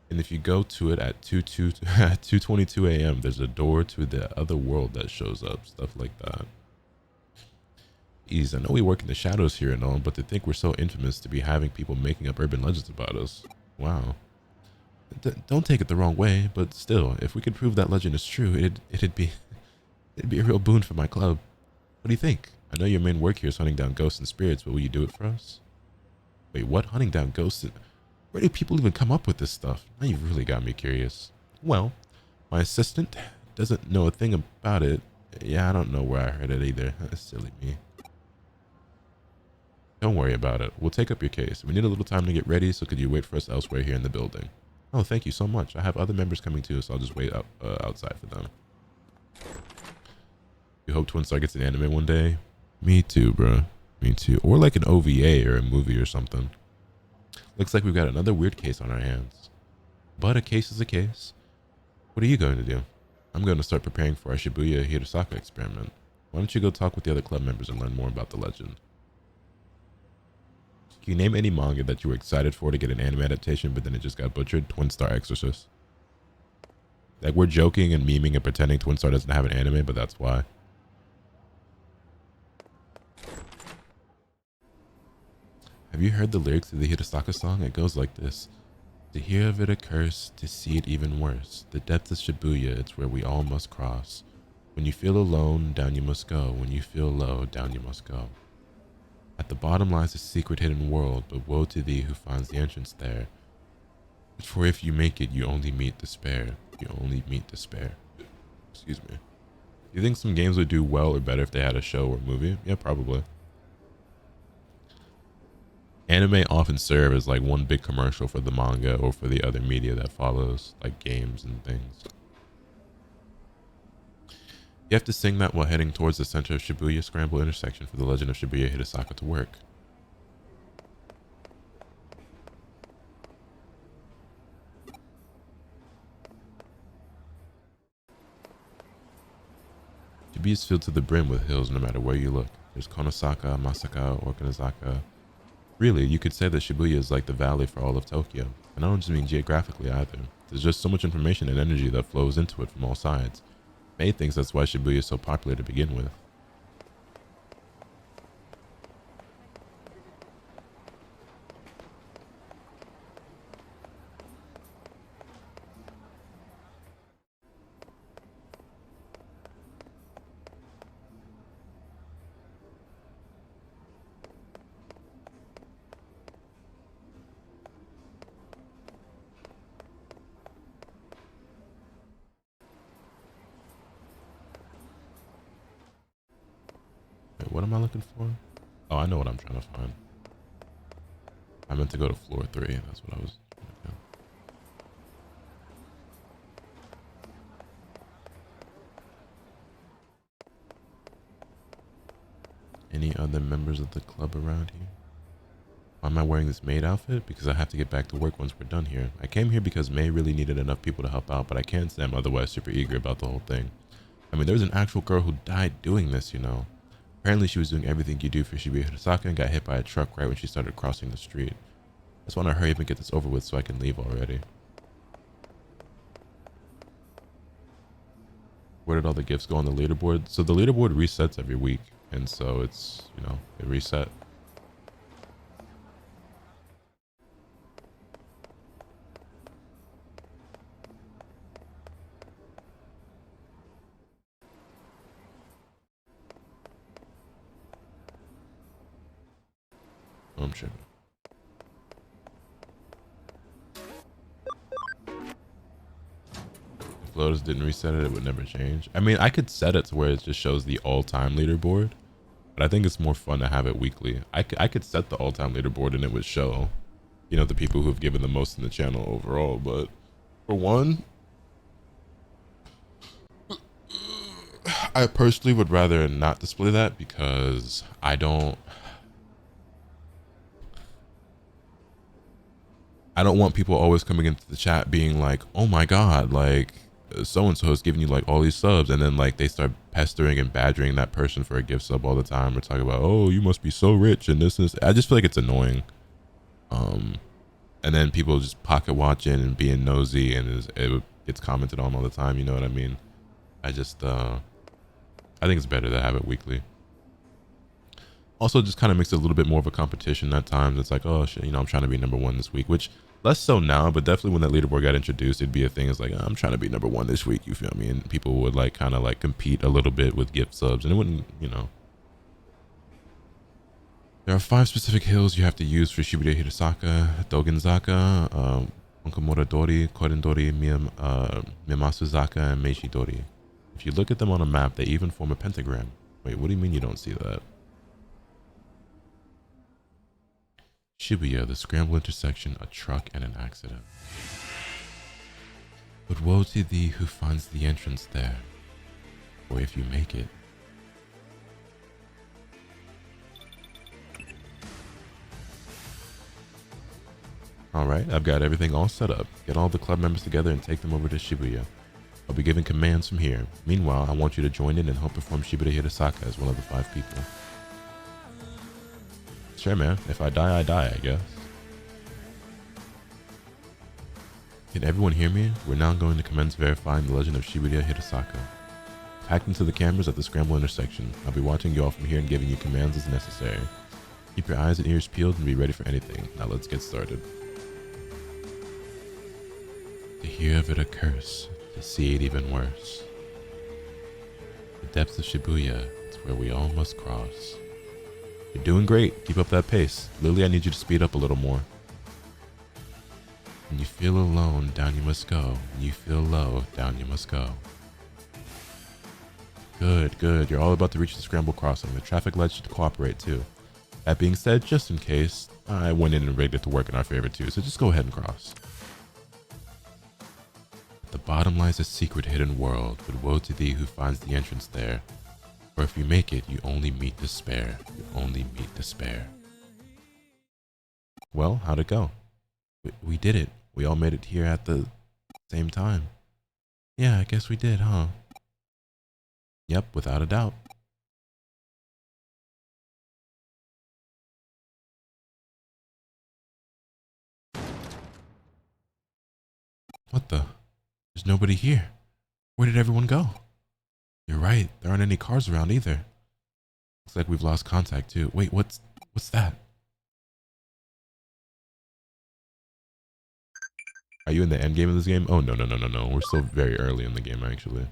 And if you go to it at 2:22 a.m., there's a door to the other world that shows up, stuff like that. Ease, I know we work in the shadows here and all, but to think we're so infamous to be having people making up urban legends about us. Wow. Don't take it the wrong way, but still, if we could prove that legend is true, it'd be a real boon for my club. What do you think? I know your main work here is hunting down ghosts and spirits, but will you do it for us? Wait, what? Hunting down ghosts? Where do people even come up with this stuff? Now you've really got me curious. Well, my assistant doesn't know a thing about it. Yeah, I don't know where I heard it either. Silly me. Don't worry about it. We'll take up your case. We need a little time to get ready, so could you wait for us elsewhere here in the building? Oh, thank you so much. I have other members coming too, so I'll just wait outside for them. You hope Twin Star gets an anime one day? Me too, bro. Me too. Or like an OVA or a movie or something. Looks like we've got another weird case on our hands. But a case is a case. What are you going to do? I'm going to start preparing for our Shibuya Hirosaka experiment. Why don't you go talk with the other club members and learn more about the legend? Can you name any manga that you were excited for to get an anime adaptation, but then it just got butchered? Twin Star Exorcist. Like, we're joking and memeing and pretending Twin Star doesn't have an anime, but that's why. Have you heard the lyrics of the Hirosaka song? It goes like this. To hear of it a curse, to see it even worse. The depths of Shibuya, it's where we all must cross. When you feel alone, down you must go. When you feel low, down you must go. At the bottom lies a secret hidden world, but woe to thee who finds the entrance there. For if you make it, you only meet despair. You only meet despair. Excuse me. Do you think some games would do well or better if they had a show or movie? Yeah, probably. Anime often serve as like one big commercial for the manga or for the other media that follows, like games and things. You have to sing that while heading towards the center of Shibuya Scramble intersection for the legend of Shibuya Hirosaka to work. Shibuya is filled to the brim with hills no matter where you look. There's Konosaka, Masaka, Okanazaka. Really, you could say that Shibuya is like the valley for all of Tokyo. And I don't just mean geographically either. There's just so much information and energy that flows into it from all sides. May thinks that's why Shibuya is so popular to begin with. What am I looking for? Oh, I know what I'm trying to find. I meant to go to floor 3. That's what I was trying to do. Any other members of the club around here? Why am I wearing this maid outfit? Because I have to get back to work once we're done here. I came here because May really needed enough people to help out, but I can't say I'm otherwise super eager about the whole thing. I mean, there was an actual girl who died doing this, you know. Apparently she was doing everything you do for Shibuya Hirosaka and got hit by a truck right when she started crossing the street. I just want to hurry up and get this over with so I can leave already. Where did all the gifts go on the leaderboard? So the leaderboard resets every week, and so it's, you know, it reset. I'm sure. If Lotus didn't reset it, it would never change. I mean, I could set it to where it just shows the all-time leaderboard, but I think it's more fun to have it weekly. I could set the all-time leaderboard and it would show, you know, the people who've given the most in the channel overall, but for one, I personally would rather not display that because I don't want people always coming into the chat being like, oh my god, like so-and-so is giving you like all these subs, and then like they start pestering and badgering that person for a gift sub all the time, or talking about, oh, you must be so rich and this and this. I just feel like it's annoying. And then people just pocket watching and being nosy, and it gets commented on all the time, you know what I mean? I think it's better to have it weekly. Also, just kind of makes it a little bit more of a competition at times. It's like, oh shit, you know, I'm trying to be #1 this week, which less so now, but definitely when that leaderboard got introduced, it'd be a thing. It's like, I'm trying to be #1 this week, you feel me? And people would like kind of like compete a little bit with gift subs, and it wouldn't, you know. There are 5 specific hills you have to use for Shibuya Hirosaka: Dogenzaka, Onkamorodori, Korendori, Mimasuzaka, and Meishidori. If you look at them on a map, they even form a pentagram. Wait, what do you mean you don't see that? Shibuya, the scramble intersection, a truck and an accident. But woe to thee who finds the entrance there, or if you make it. Alright, I've got everything all set up. Get all the club members together and take them over to Shibuya. I'll be giving commands from here. Meanwhile, I want you to join in and help perform Shibuya Hirasaka as one of the 5 people. Sure, man. If I die, I die, I guess. Can everyone hear me? We're now going to commence verifying the legend of Shibuya Hirasaka. Hacked into the cameras at the Scramble intersection. I'll be watching you all from here and giving you commands as necessary. Keep your eyes and ears peeled and be ready for anything. Now let's get started. To hear of it a curse, to see it even worse. The depths of Shibuya, it's where we all must cross. You're doing great. Keep up that pace. Lily, I need you to speed up a little more. When you feel alone, down you must go. When you feel low, down you must go. Good, good. You're all about to reach the Scramble crossing. The traffic lights should cooperate too. That being said, just in case, I went in and rigged it to work in our favor too, so just go ahead and cross. At the bottom lies a secret hidden world, but woe to thee who finds the entrance there. For if you make it, you only meet despair. You only meet despair. Well, how'd it go? We did it. We all made it here at the same time. Yeah, I guess we did, huh? Yep, without a doubt. What the? There's nobody here. Where did everyone go? You're right, there aren't any cars around either. Looks like we've lost contact too. Wait, what's that? Are you in the end game of this game? Oh, no. We're still very early in the game, actually.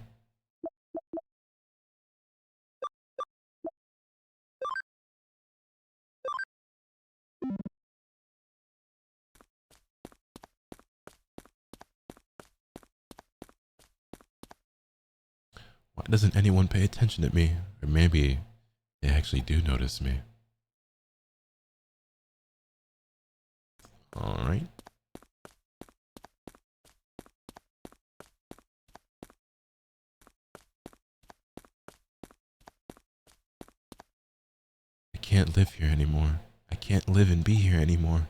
Why doesn't anyone pay attention to me? Or maybe they actually do notice me. All right. I can't live here anymore. I can't live and be here anymore.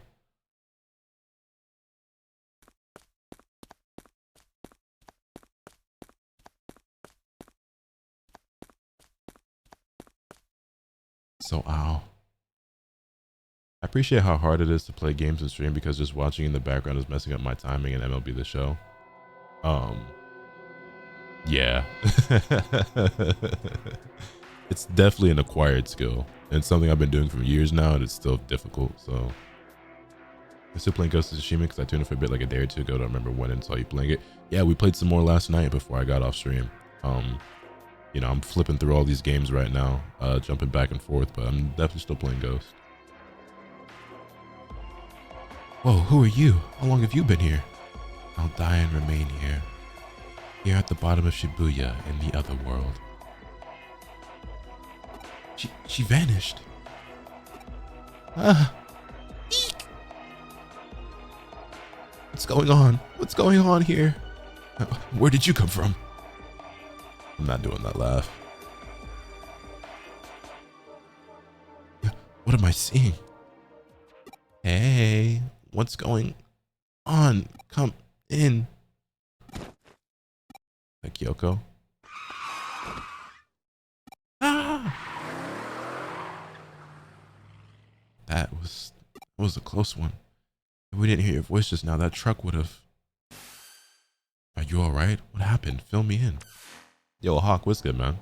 So, ow. I appreciate how hard it is to play games and stream because just watching in the background is messing up my timing in MLB The Show. Yeah. It's definitely an acquired skill. It's something I've been doing for years now and it's still difficult, so. I'm still playing Ghost of Tsushima because I tuned in for a bit like a day or two ago. I don't remember when and saw you playing it. Yeah, we played some more last night before I got off stream. You know, I'm flipping through all these games right now, jumping back and forth, but I'm definitely still playing Ghost. Whoa, who are you? How long have you been here? I'll die and remain here. Here at the bottom of Shibuya in the other world. She vanished. Ah. Eek. What's going on? What's going on here? Where did you come from? I'm not doing that laugh. What am I seeing? Hey, what's going on? Come in. Like Kyoko. Ah! That was a close one. If we didn't hear your voice just now, that truck would have. Are you alright? What happened? Fill me in. Yo, Hawk, what's good, man?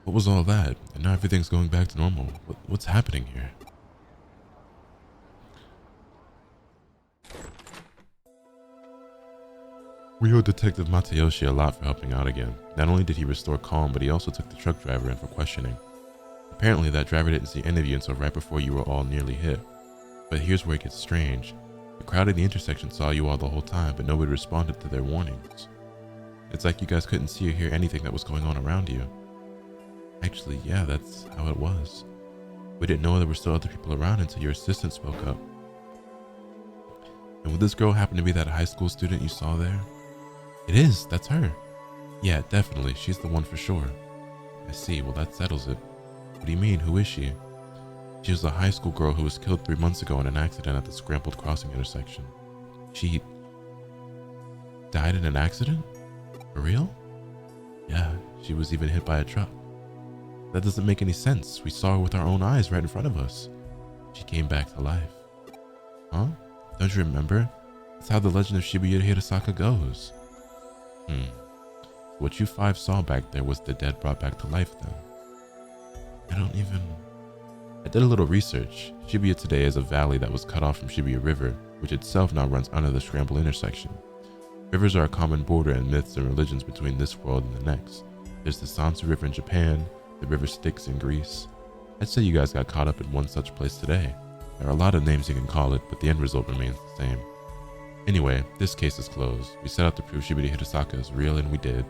What was all that? And now everything's going back to normal. What's happening here? We owe Detective Matayoshi a lot for helping out again. Not only did he restore calm, but he also took the truck driver in for questioning. Apparently, that driver didn't see any of you until right before you were all nearly hit. But here's where it gets strange. The crowd at the intersection saw you all the whole time, but nobody responded to their warnings. It's like you guys couldn't see or hear anything that was going on around you. Actually, yeah, that's how it was. We didn't know there were still other people around until your assistant spoke up. And would this girl happen to be that high school student you saw there? It is, that's her. Yeah, definitely, she's the one for sure. I see, well that settles it. What do you mean, who is she? She was a high school girl who was killed 3 months ago in an accident at the scrambled crossing intersection. She died in an accident? For real? Yeah, she was even hit by a truck. That doesn't make any sense. We saw her with our own eyes right in front of us. She came back to life. Huh? Don't you remember? That's how the legend of Shibuya Hirasaka goes. What you 5 saw back there was the dead brought back to life then. I did a little research. Shibuya today is a valley that was cut off from Shibuya River, which itself now runs under the scramble intersection. Rivers are a common border in myths and religions between this world and the next. There's the Sansu River in Japan, the river Styx in Greece. I'd say you guys got caught up in one such place today. There are a lot of names you can call it, but the end result remains the same. Anyway, this case is closed. We set out to prove Shibuya Hirasaka is real, and we did.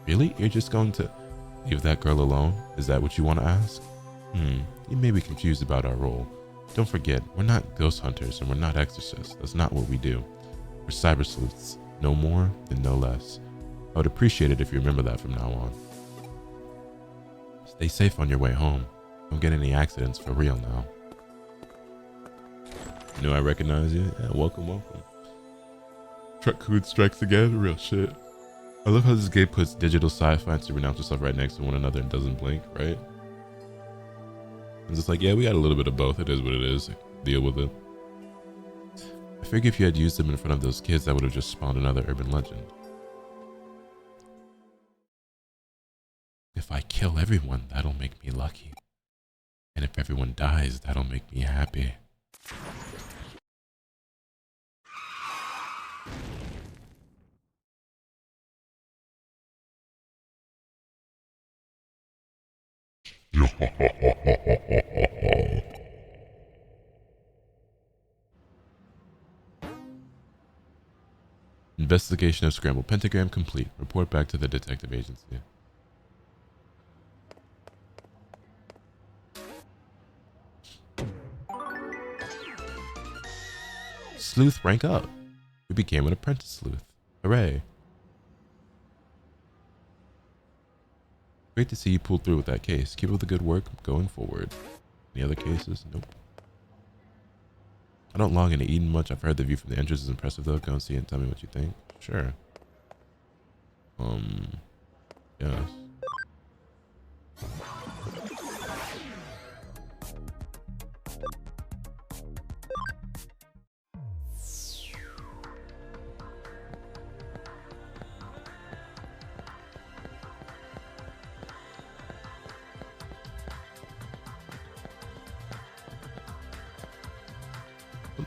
Really? You're just going to leave that girl alone? Is that what you want to ask? You may be confused about our role. Don't forget, we're not ghost hunters and we're not exorcists. That's not what we do. We're cyber sleuths. No more and no less. I would appreciate it if you remember that from now on. Stay safe on your way home. Don't get any accidents for real now. You know I recognize you? Yeah, welcome. Truck Coon strikes again? Real shit. I love how this game puts digital sci-fi and supernatural stuff right next to one another and doesn't blink, right? It's just like, yeah, we got a little bit of both. It is what it is. Deal with it. I figure if you had used them in front of those kids, that would have just spawned another urban legend. If I kill everyone, that'll make me lucky. And if everyone dies, that'll make me happy. Investigation of Scramble Pentagram complete. Report back to the detective agency. Sleuth rank up. We became an apprentice sleuth. Hooray. Great to see you pulled through with that case. Keep up the good work going forward. Any other cases? Nope. I don't log into Eden much. I've heard the view from the entrance is impressive though. Go and see it and tell me what you think. Sure. Yes.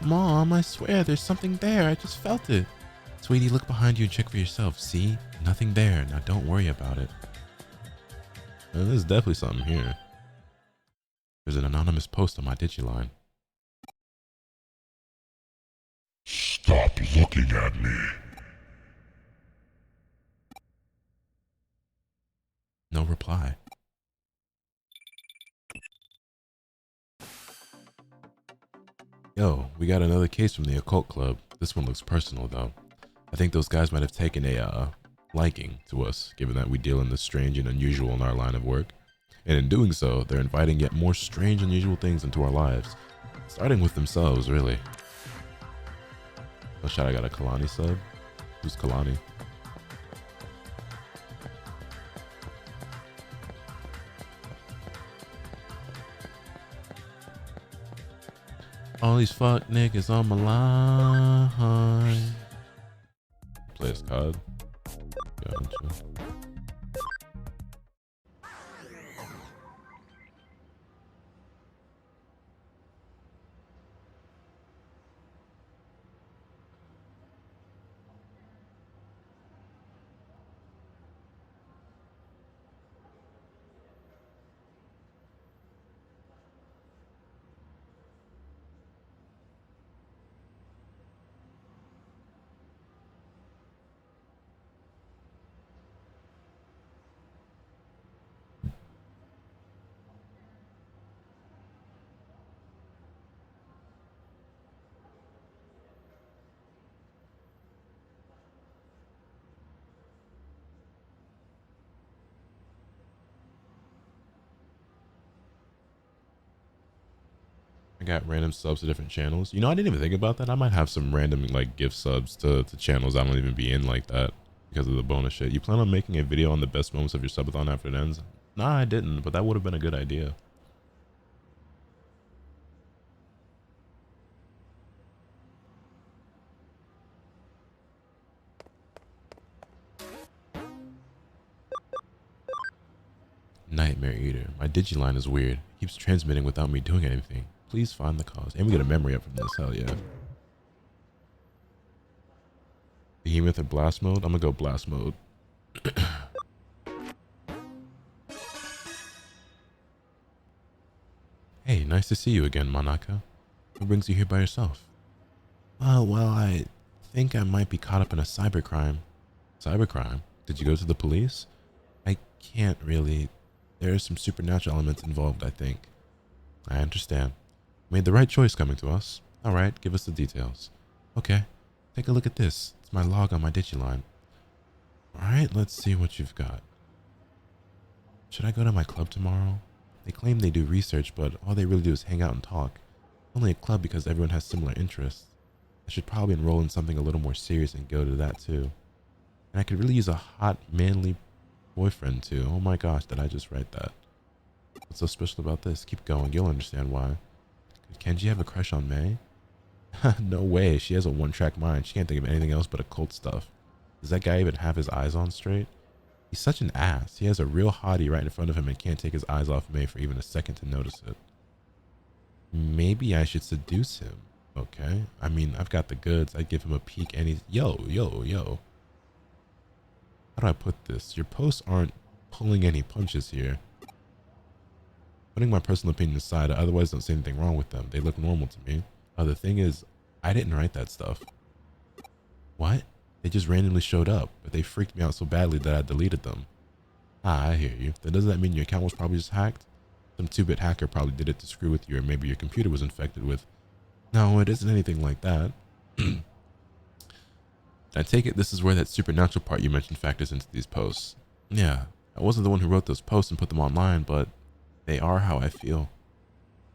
Mom, I swear there's something there. I just felt it. Sweetie, look behind you and check for yourself. See? Nothing there. Now don't worry about it. There's definitely something here. There's an anonymous post on my Digiline. Stop looking at me. No reply. Yo, we got another case from the occult club. This one looks personal though. I think those guys might have taken a liking to us, given that we deal in the strange and unusual in our line of work. And in doing so, they're inviting yet more strange, unusual things into our lives. Starting with themselves, really. Oh shit, I got a Kalani sub. Who's Kalani? All these fuck niggas on my line. Play this card. Gotcha. got random subs to different channels. You know, I didn't even think about that. I might have some random like gift subs to channels I don't even be in like that because of the bonus shit. You plan on making a video on the best moments of your subathon after it ends? Nah, I didn't, but that would have been a good idea. Nightmare Eater. My Digiline is weird. It keeps transmitting without me doing anything. Please find the cause. And we get a memory up from this. Hell yeah. Behemoth or blast mode? I'm gonna go blast mode. Hey, nice to see you again, Manaka. What brings you here by yourself? Well, I think I might be caught up in a cybercrime. Cybercrime? Did you go to the police? I can't really. There are some supernatural elements involved, I think. I understand. Made the right choice coming to us. Alright, give us the details. Okay, take a look at this. It's my log on my Digiline. Alright, let's see what you've got. Should I go to my club tomorrow? They claim they do research, but all they really do is hang out and talk. Only a club because everyone has similar interests. I should probably enroll in something a little more serious and go to that too. And I could really use a hot, manly boyfriend too. Oh my gosh, did I just write that? What's so special about this? Keep going, you'll understand why. Could Kenji have a crush on May? No way, she has a one-track mind. She can't think of anything else but occult stuff. Does that guy even have his eyes on straight? He's such an ass. He has a real hottie right in front of him and can't take his eyes off May for even a second to notice it. Maybe I should seduce him. Okay. I mean, I've got the goods. I'd give him a peek and he's... Yo. How do I put this? Your posts aren't pulling any punches here. Putting my personal opinion aside, I otherwise don't see anything wrong with them. They look normal to me. The thing is, I didn't write that stuff. What? They just randomly showed up, but they freaked me out so badly that I deleted them. Ah, I hear you. Then doesn't that mean your account was probably just hacked? Some 2-bit hacker probably did it to screw with you, or maybe your computer was infected with... No, it isn't anything like that. I take it this is where that supernatural part you mentioned factors into these posts. Yeah, I wasn't the one who wrote those posts and put them online, but they are how I feel.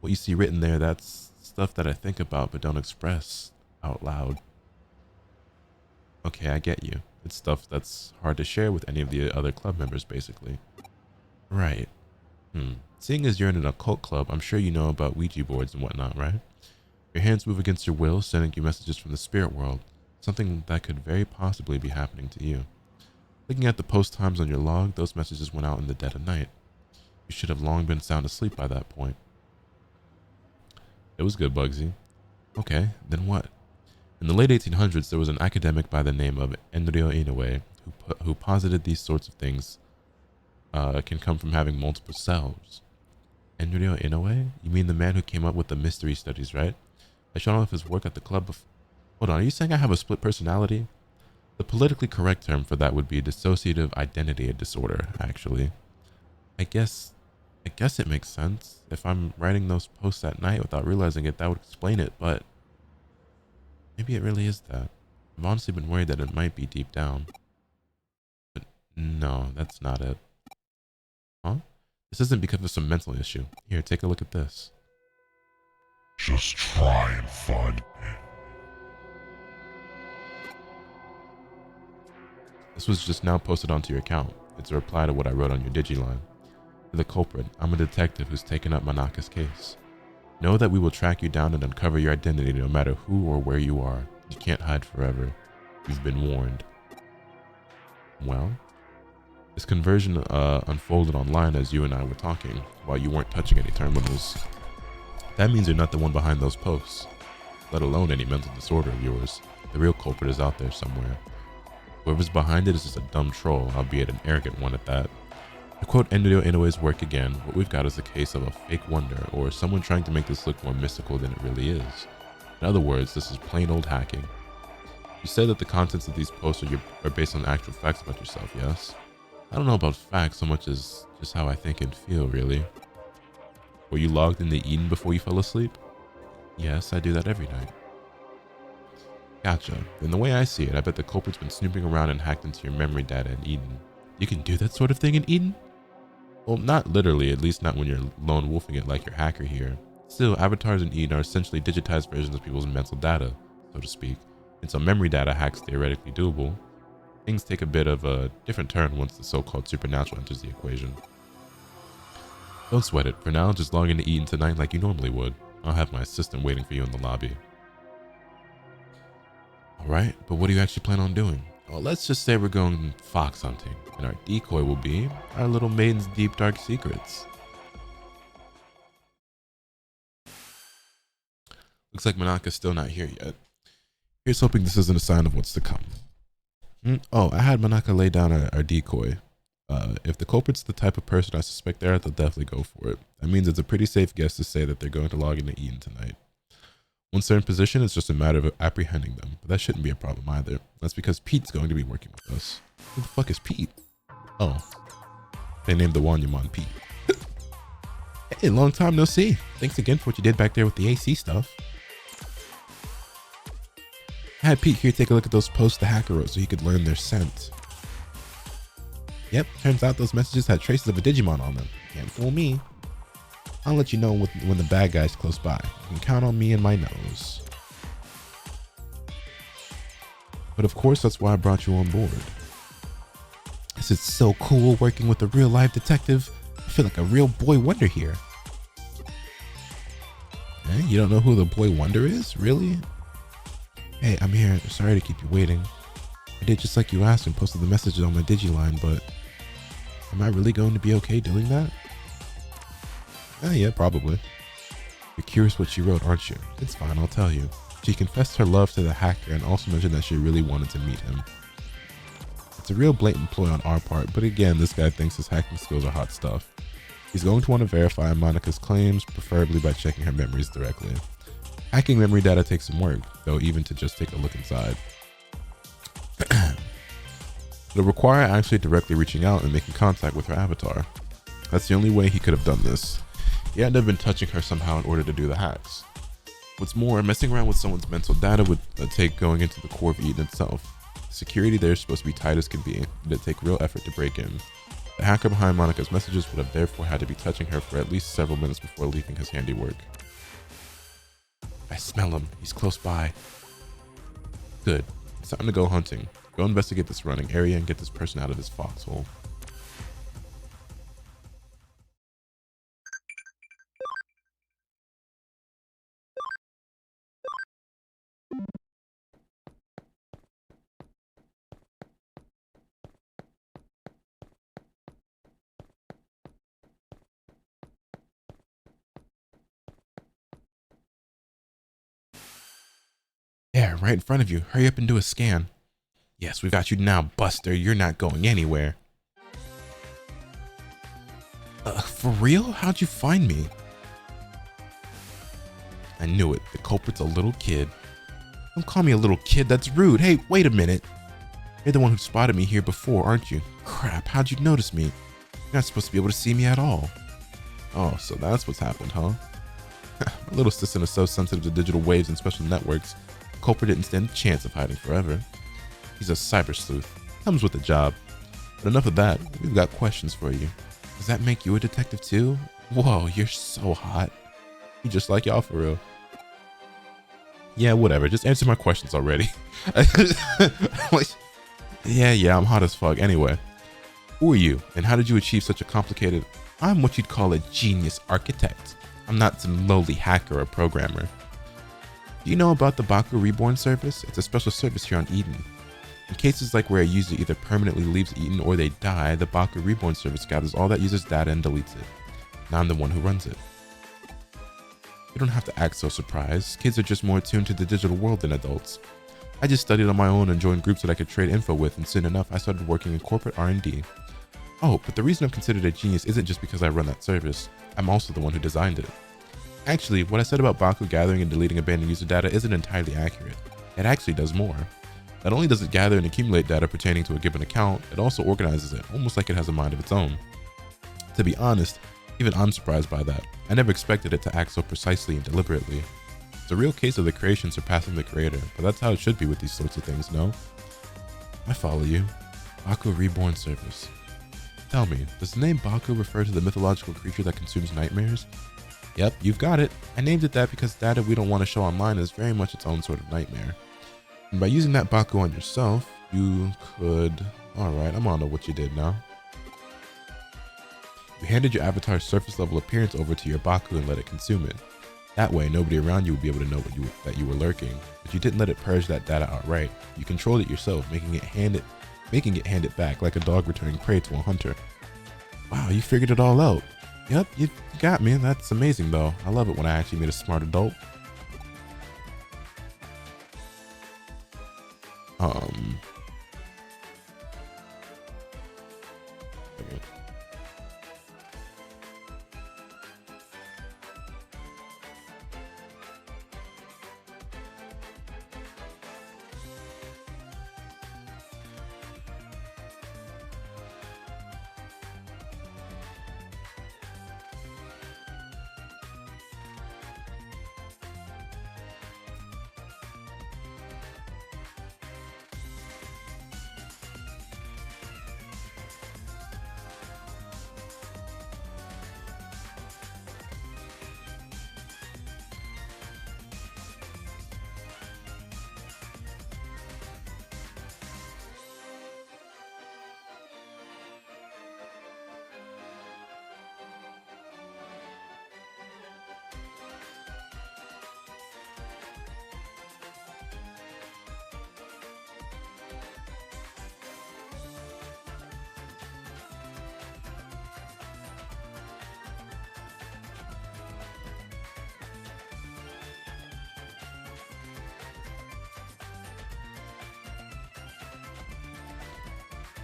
What you see written there, that's stuff that I think about but don't express out loud. Okay, I get you. It's stuff that's hard to share with any of the other club members, basically. Right. Seeing as you're in an occult club, I'm sure you know about Ouija boards and whatnot, right? Your hands move against your will, sending you messages from the spirit world. Something that could very possibly be happening to you. Looking at the post times on your log, those messages went out in the dead of night. You should have long been sound asleep by that point. It was good, Bugsy. Okay, then what? In the late 1800s, there was an academic by the name of Enryo Inoue who posited these sorts of things can come from having multiple selves. Enryo Inoue? You mean the man who came up with the mystery studies, right? I showed off his work at the club before. Hold on, are you saying I have a split personality? The politically correct term for that would be dissociative identity disorder, actually. I guess it makes sense. If I'm writing those posts at night without realizing it, that would explain it, but maybe it really is that. I've honestly been worried that it might be deep down. But no, that's not it. Huh? This isn't because of some mental issue. Here, take a look at this. Just try and find me. This was just now posted onto your account. It's a reply to what I wrote on your Digiline. To the culprit, I'm a detective who's taken up Manaka's case. Know that we will track you down and uncover your identity no matter who or where you are. You can't hide forever. You've been warned. Well, this conversion unfolded online as you and I were talking, while you weren't touching any terminals. That means you're not the one behind those posts, let alone any mental disorder of yours. The real culprit is out there somewhere. Whoever's behind it is just a dumb troll, albeit an arrogant one at that. To quote Enryo Inoue's work again, what we've got is a case of a fake wonder, or someone trying to make this look more mystical than it really is. In other words, this is plain old hacking. You said that the contents of these posts are based on actual facts about yourself, yes? I don't know about facts so much as just how I think and feel, really. Were you logged into Eden before you fell asleep? Yes, I do that every night. Gotcha. In the way I see it, I bet the culprit's been snooping around and hacked into your memory data in Eden. You can do that sort of thing in Eden? Well, not literally, at least not when you're lone wolfing it like your hacker here. Still, avatars in Eden are essentially digitized versions of people's mental data, so to speak, and so memory data hacks theoretically doable. Things take a bit of a different turn once the so-called supernatural enters the equation. Don't sweat it. For now, just log into Eden tonight like you normally would. I'll have my assistant waiting for you in the lobby. Alright, but what do you actually plan on doing? Well, let's just say we're going fox hunting, and our decoy will be our little maiden's deep dark secrets. Looks like Monaka's still not here yet. Here's hoping this isn't a sign of what's to come. Oh, I had Monaka lay down our decoy. If the culprit's the type of person I suspect they are, they'll definitely go for it. That means it's a pretty safe guess to say that they're going to log into Eden tonight. Once they're in position, it's just a matter of apprehending them, but that shouldn't be a problem either. That's because Pete's going to be working with us. Who the fuck is Pete? Oh, they named the Wanyamon Pete. Hey, long time no see. Thanks again for what you did back there with the AC stuff. I had Pete here take a look at those posts the hacker wrote so he could learn their scent. Yep, turns out those messages had traces of a Digimon on them. Can't fool me. I'll let you know when the bad guy's close by. You can count on me and my nose. But of course, that's why I brought you on board. This is so cool working with a real live detective. I feel like a real boy wonder here. Hey, you don't know who the boy wonder is? Really? Hey, I'm here. Sorry to keep you waiting. I did just like you asked and posted the messages on my Digiline, but am I really going to be okay doing that? Yeah, probably. You're curious what she wrote, aren't you? It's fine, I'll tell you. She confessed her love to the hacker and also mentioned that she really wanted to meet him. It's a real blatant ploy on our part, but again, this guy thinks his hacking skills are hot stuff. He's going to want to verify Monika's claims, preferably by checking her memories directly. Hacking memory data takes some work, though, even to just take a look inside. It'll require actually directly reaching out and making contact with her avatar. That's the only way he could have done this. He had to have been touching her somehow in order to do the hacks. What's more, messing around with someone's mental data would take going into the core of Eden itself. Security there is supposed to be tight as can be, and it'd take real effort to break in. The hacker behind Monika's messages would have therefore had to be touching her for at least several minutes before leaving his handiwork. I smell him. He's close by. Good. It's time to go hunting. Go investigate this running area and get this person out of his foxhole. There, right in front of you. Hurry up and do a scan. Yes, we got you now, Buster. You're not going anywhere. For real? How'd you find me? I knew it. The culprit's a little kid. Don't call me a little kid. That's rude. Hey, wait a minute. You're the one who spotted me here before, aren't you? Crap, how'd you notice me? You're not supposed to be able to see me at all. Oh, so that's what's happened, huh? My little assistant is so sensitive to digital waves and special networks. The culprit didn't stand a chance of hiding forever. He's a cyber sleuth. Comes with the job. But enough of that. We've got questions for you. Does that make you a detective too? Whoa, you're so hot. You just like y'all for real. Yeah, whatever. Just answer my questions already. Yeah, I'm hot as fuck. Anyway, who are you and how did you achieve such a complicated... I'm what you'd call a genius architect. I'm not some lowly hacker or programmer. Do you know about the Baku Reborn service? It's a special service here on Eden. In cases like where a user either permanently leaves Eden or they die, the Baku Reborn service gathers all that user's data and deletes it. Now I'm the one who runs it. You don't have to act so surprised. Kids are just more attuned to the digital world than adults. I just studied on my own and joined groups that I could trade info with, and soon enough I started working in corporate R&D. Oh, but the reason I'm considered a genius isn't just because I run that service. I'm also the one who designed it. Actually, what I said about Baku gathering and deleting abandoned user data isn't entirely accurate. It actually does more. Not only does it gather and accumulate data pertaining to a given account, it also organizes it, almost like it has a mind of its own. To be honest, even I'm surprised by that. I never expected it to act so precisely and deliberately. It's a real case of the creation surpassing the creator, but that's how it should be with these sorts of things, no? I follow you. Baku Reborn Service. Tell me, does the name Baku refer to the mythological creature that consumes nightmares? Yep, you've got it. I named it that because data we don't want to show online is very much its own sort of nightmare. And by using that Baku on yourself, you could... Alright, I'm on to what you did now. You handed your avatar's surface level appearance over to your Baku and let it consume it. That way, nobody around you would be able to know that you were lurking, but you didn't let it purge that data outright. You controlled it yourself, making it hand it back like a dog returning prey to a hunter. Wow, you figured it all out. Yep, you got me. That's amazing though. I love it when I actually meet a smart adult.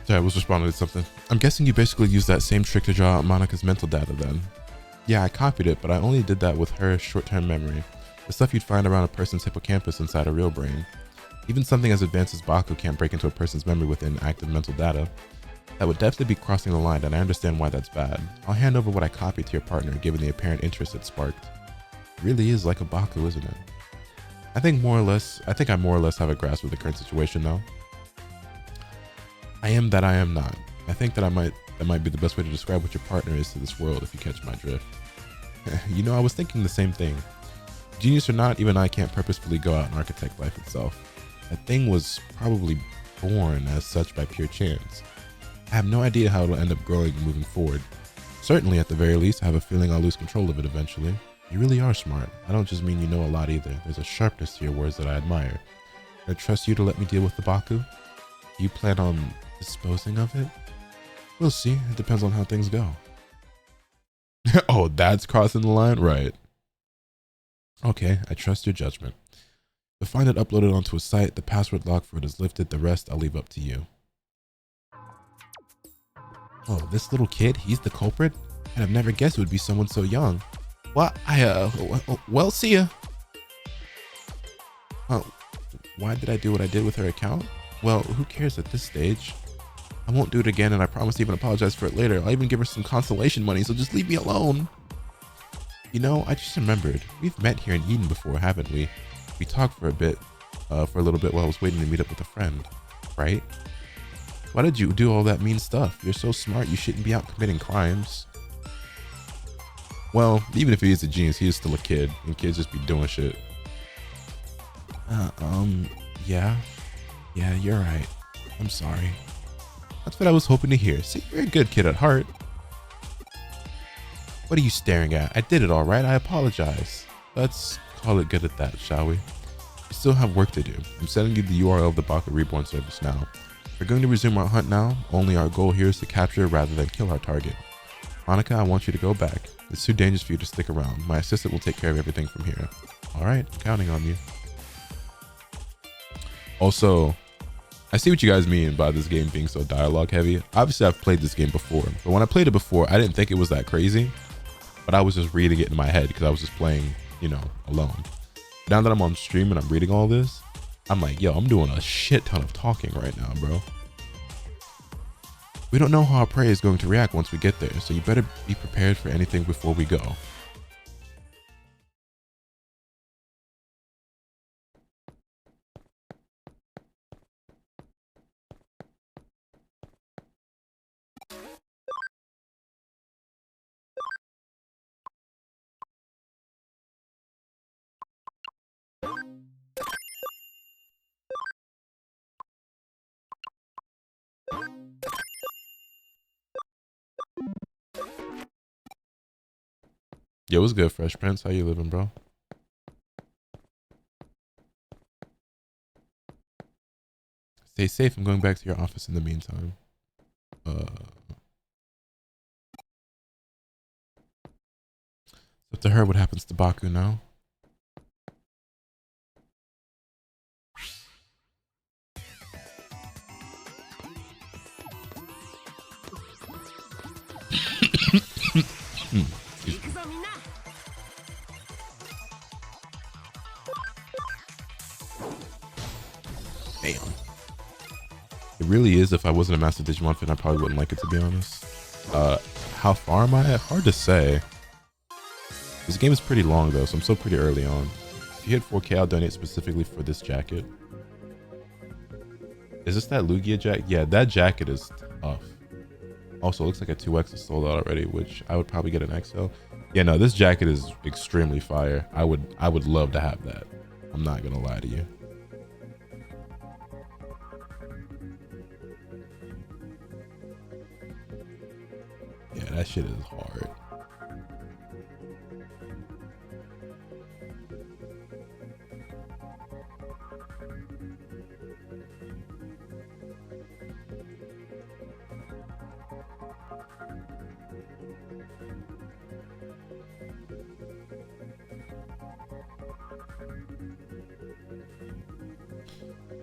Sorry, I was responding to something. I'm guessing you basically used that same trick to draw out Monika's mental data then. Yeah, I copied it, but I only did that with her short-term memory. The stuff you'd find around a person's hippocampus inside a real brain. Even something as advanced as Baku can't break into a person's memory with inactive mental data. That would definitely be crossing the line, and I understand why that's bad. I'll hand over what I copied to your partner, given the apparent interest it sparked. It really is like a Baku, isn't it? I think I more or less have a grasp of the current situation now. I am that I am not. I think that might be the best way to describe what your partner is to this world, if you catch my drift. You know, I was thinking the same thing. Genius or not, even I can't purposefully go out and architect life itself. That thing was probably born as such by pure chance. I have no idea how it'll end up growing and moving forward. Certainly, at the very least, I have a feeling I'll lose control of it eventually. You really are smart. I don't just mean you know a lot either. There's a sharpness to your words that I admire. I trust you to let me deal with the Baku. Do you plan on disposing of it? We'll see. It depends on how things go. Oh, that's crossing the line? Right. Okay, I trust your judgment. You'll find it uploaded onto a site. The password lock for it is lifted. The rest I'll leave up to you. Oh, this little kid? He's the culprit? And I've never guessed it would be someone so young. Well, well, see ya. Oh, why did I do what I did with her account? Well, who cares at this stage? I won't do it again, and I promise to even apologize for it later. I'll even give her some consolation money, so just leave me alone. You know, I just remembered. We've met here in Eden before, haven't we? We talked for a little bit while I was waiting to meet up with a friend, right? Why did you do all that mean stuff? You're so smart, you shouldn't be out committing crimes. Well, even if he is a genius, he is still a kid, and kids just be doing shit. Yeah, you're right. I'm sorry. That's what I was hoping to hear. See, you're a good kid at heart. What are you staring at? I did it all right. I apologize. Let's call it good at that, shall we? We still have work to do. I'm sending you the URL of the Baku Reborn service now. We're going to resume our hunt now. Only our goal here is to capture rather than kill our target. Monika, I want you to go back. It's too dangerous for you to stick around. My assistant will take care of everything from here. All right, I'm counting on you. Also, I see what you guys mean by this game being so dialogue heavy. Obviously, I've played this game before, but when I played it before, I didn't think it was that crazy, but I was just reading it in my head because I was just playing, you know, alone. Now that I'm on stream and I'm reading all this, I'm like, yo, I'm doing a shit ton of talking right now, bro. We don't know how our prey is going to react once we get there, so you better be prepared for anything before we go. Yo, what's good, Fresh Prince? How you living, bro? Stay safe. I'm going back to your office in the meantime. Up to her. What happens to Baku now? Damn. It really is. If I wasn't a massive Digimon fan, I probably wouldn't like it, to be honest. How far am I at? Hard to say. This game is pretty long though, so I'm still pretty early on. If you hit 4K, I'll donate specifically for this jacket. Is this that Lugia jacket? Yeah, that jacket is tough. Also, it looks like a 2X is sold out already, which I would probably get an XL. Yeah, no, this jacket is extremely fire. I would love to have that. I'm not gonna lie to you. Yeah, that shit is hard.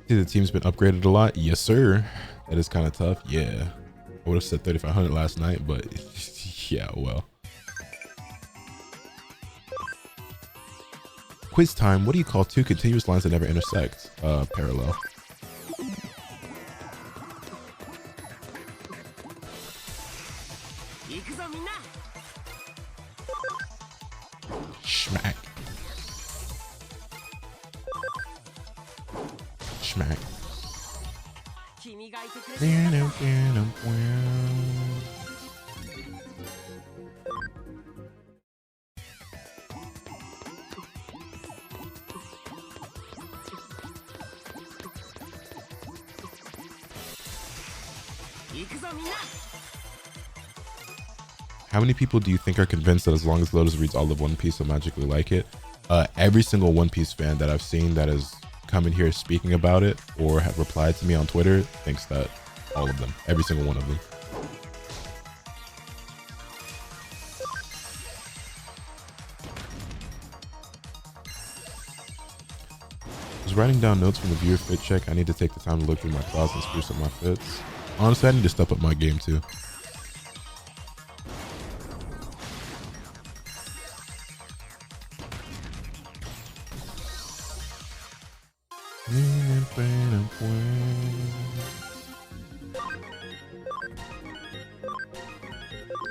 See, the team's been upgraded a lot. Yes, sir. That is kind of tough. Yeah. I would have said 3,500 last night, but yeah, well. Quiz time. What do you call two continuous lines that never intersect? Parallel. Schmack. Schmack. How many people do you think are convinced that as long as Lotus reads all of One Piece, they'll magically like it? Every single One Piece fan that I've seen that has come in here speaking about it or have replied to me on Twitter thinks that all of them, every single one of them. I was writing down notes from the viewer fit check. I need to take the time to look through my closet and spruce up my fits. Honestly, I need to step up my game too.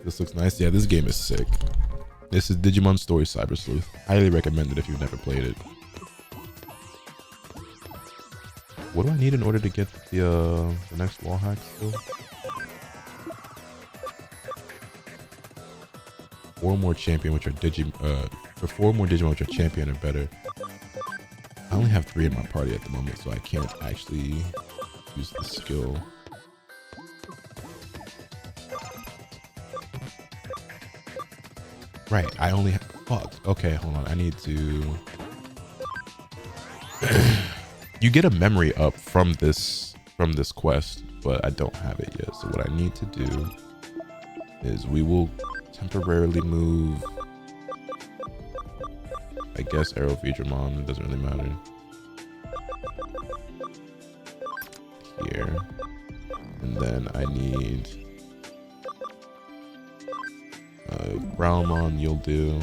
This looks nice. Yeah, this game is sick. This is Digimon Story Cyber Sleuth. Highly recommend it if you've never played it. What do I need in order to get the next wall hack still? 4 more champion, which are for 4 more Digimon, which are champion or better. I only have 3 in my party at the moment, so I can't actually use the skill. Right, I only have, fuck. Okay, hold on, I need to. You get a memory up from this quest, but I don't have it yet. So what I need to do is we will temporarily move, I guess, Arrow Featuremon. It doesn't really matter. Here. And then I need Growlmon, you'll do.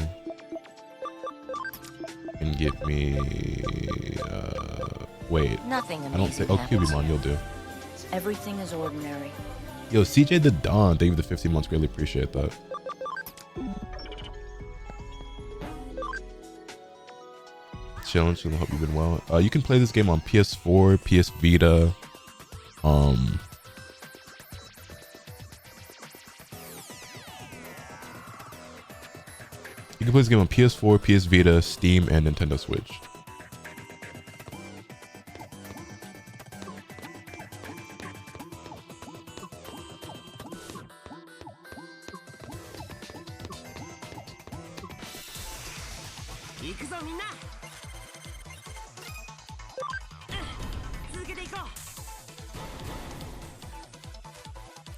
And get me wait. Nothing I don't say Cubimon, you'll do. Everything is ordinary. Yo, CJ the Dawn, thank you for the 15 months, greatly appreciate that. Chilling, hope you've been well. You can play this game on PS4, PS Vita, you can play this game on PS4, PS Vita, Steam, and Nintendo Switch.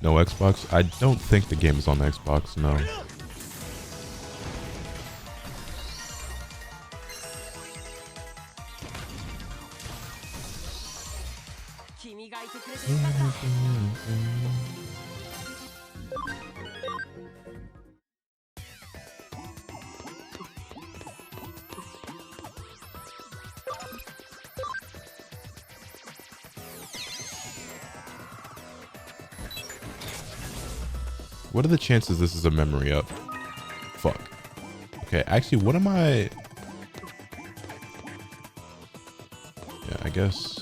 No Xbox? I don't think the game is on the Xbox, no. What are the chances this is a memory up? Fuck. Okay, actually, what am I... Yeah, I guess...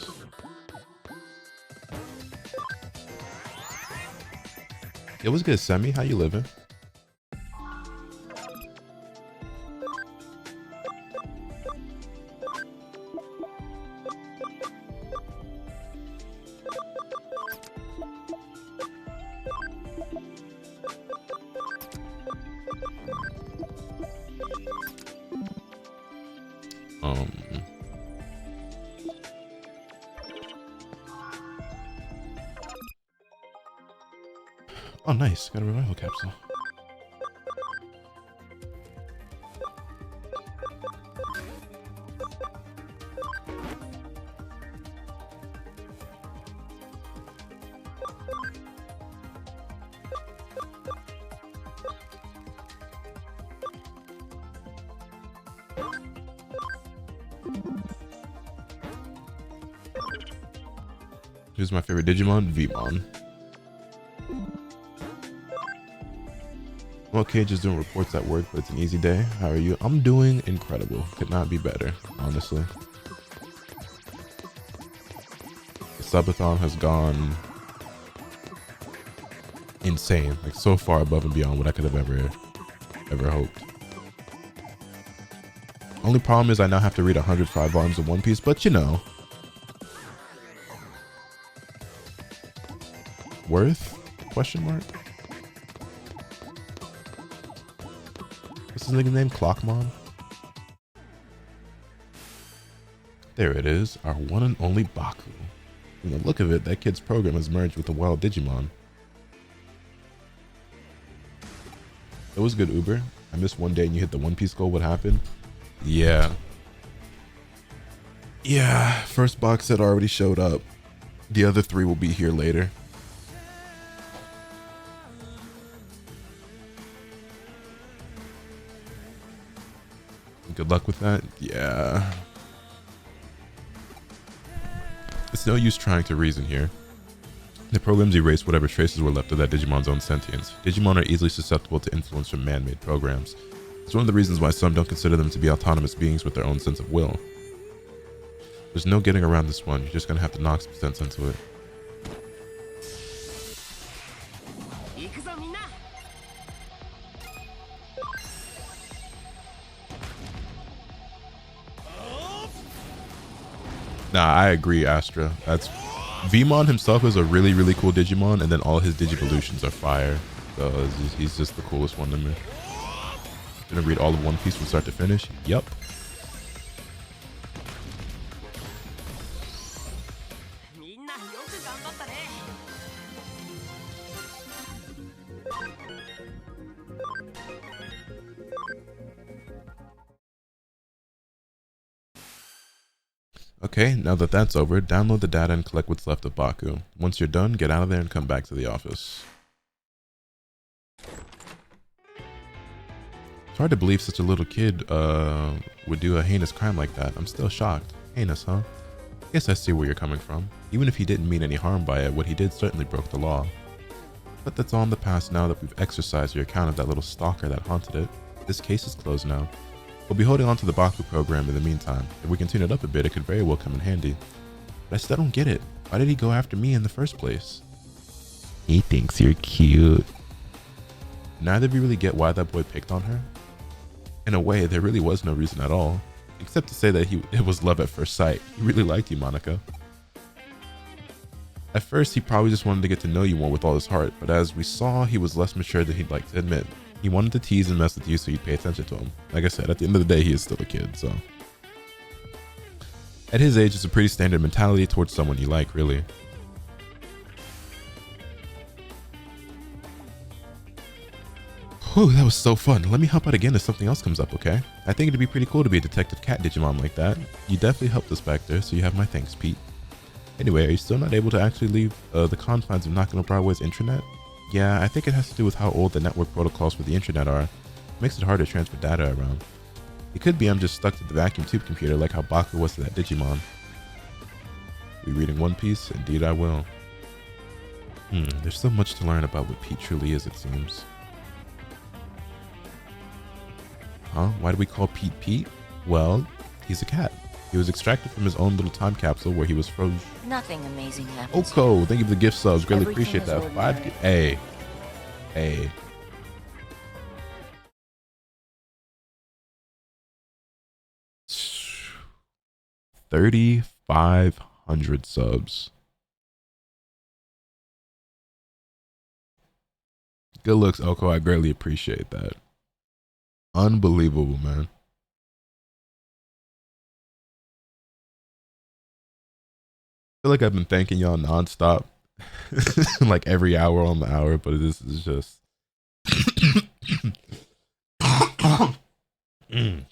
It was good, Semi. How you living? Oh, nice. Got a revival capsule. Who's my favorite Digimon? Vmon. I'm okay, just doing reports at work, but it's an easy day. How are you? I'm doing incredible. Could not be better, honestly. The subathon has gone insane, like so far above and beyond what I could have ever hoped. Only problem is I now have to read 105 volumes of One Piece, but you know. Worth? Question mark? What's his nigga name? Clockmon? There it is, our one and only Baku. From the look of it, that kid's program has merged with the wild Digimon. It was good, Uber. I missed one day and you hit the One Piece goal. What happened? Yeah. Yeah, first box set already showed up. The other 3 will be here later. Good luck with that. Yeah. It's no use trying to reason here. The programs erase whatever traces were left of that Digimon's own sentience. Digimon are easily susceptible to influence from man-made programs. It's one of the reasons why some don't consider them to be autonomous beings with their own sense of will. There's no getting around this one. You're just gonna have to knock some sense into it. Nah, I agree, Astra. That's Vmon himself is a really, really cool Digimon, and then all his Digivolutions are fire. So he's just the coolest one to me. Gonna read all of One Piece from start to finish? Yep. Okay, now that that's over, download the data and collect what's left of Baku. Once you're done, get out of there and come back to the office. It's hard to believe such a little kid would do a heinous crime like that. I'm still shocked. Heinous, huh? Guess I see where you're coming from. Even if he didn't mean any harm by it, what he did certainly broke the law. But that's all in the past now that we've exercised your account of that little stalker that haunted it. This case is closed now. We'll be holding on to the Baku program in the meantime. If we can tune it up a bit, it could very well come in handy. But I still don't get it. Why did he go after me in the first place? He thinks you're cute. Neither of you really get why that boy picked on her? In a way, there really was no reason at all. Except to say that it was love at first sight. He really liked you, Monica. At first, he probably just wanted to get to know you more with all his heart, but as we saw, he was less mature than he'd like to admit. He wanted to tease and mess with you so you'd pay attention to him. Like I said, at the end of the day, he is still a kid, so. At his age, it's a pretty standard mentality towards someone you like, really. Whew, that was so fun. Let me help out again if something else comes up, okay? I think it'd be pretty cool to be a detective cat Digimon like that. You definitely helped us back there, so you have my thanks, Pete. Anyway, are you still not able to actually leave the confines of Nakano Broadway's intranet? Yeah, I think it has to do with how old the network protocols for the intranet are. It makes it hard to transfer data around. It could be I'm just stuck to the vacuum tube computer like how Baku was to that Digimon. Be reading One Piece? Indeed I will. There's so much to learn about what Pete truly is, it seems. Huh? Why do we call Pete Pete? Well, he's a cat. He was extracted from his own little time capsule where he was frozen. Nothing amazing happens. Oko, thank you for the gift subs. Greatly Everything appreciate is that. ordinary. Hey. 3,500 subs. Good looks, Oko. I greatly appreciate that. Unbelievable, man. I feel like I've been thanking y'all nonstop, like every hour on the hour, but this is just.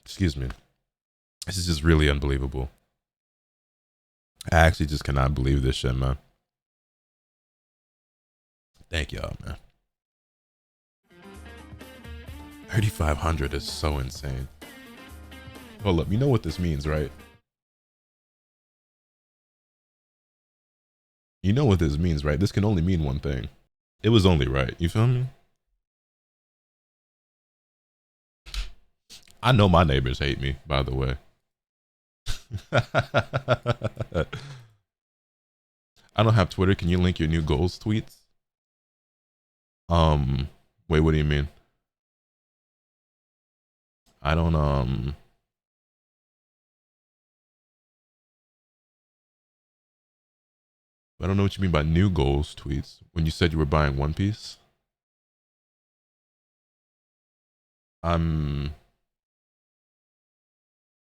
Excuse me. This is just really unbelievable. I actually just cannot believe this shit, man. Thank y'all, man. 3,500 is so insane. Hold up, you know what this means, right? You know what this means, right? This can only mean one thing. It was only right. You feel me? I know my neighbors hate me, by the way. I don't have Twitter. Can you link your new goals tweets? Wait, what do you mean? I don't, I don't know what you mean by new goals tweets. When you said you were buying One Piece?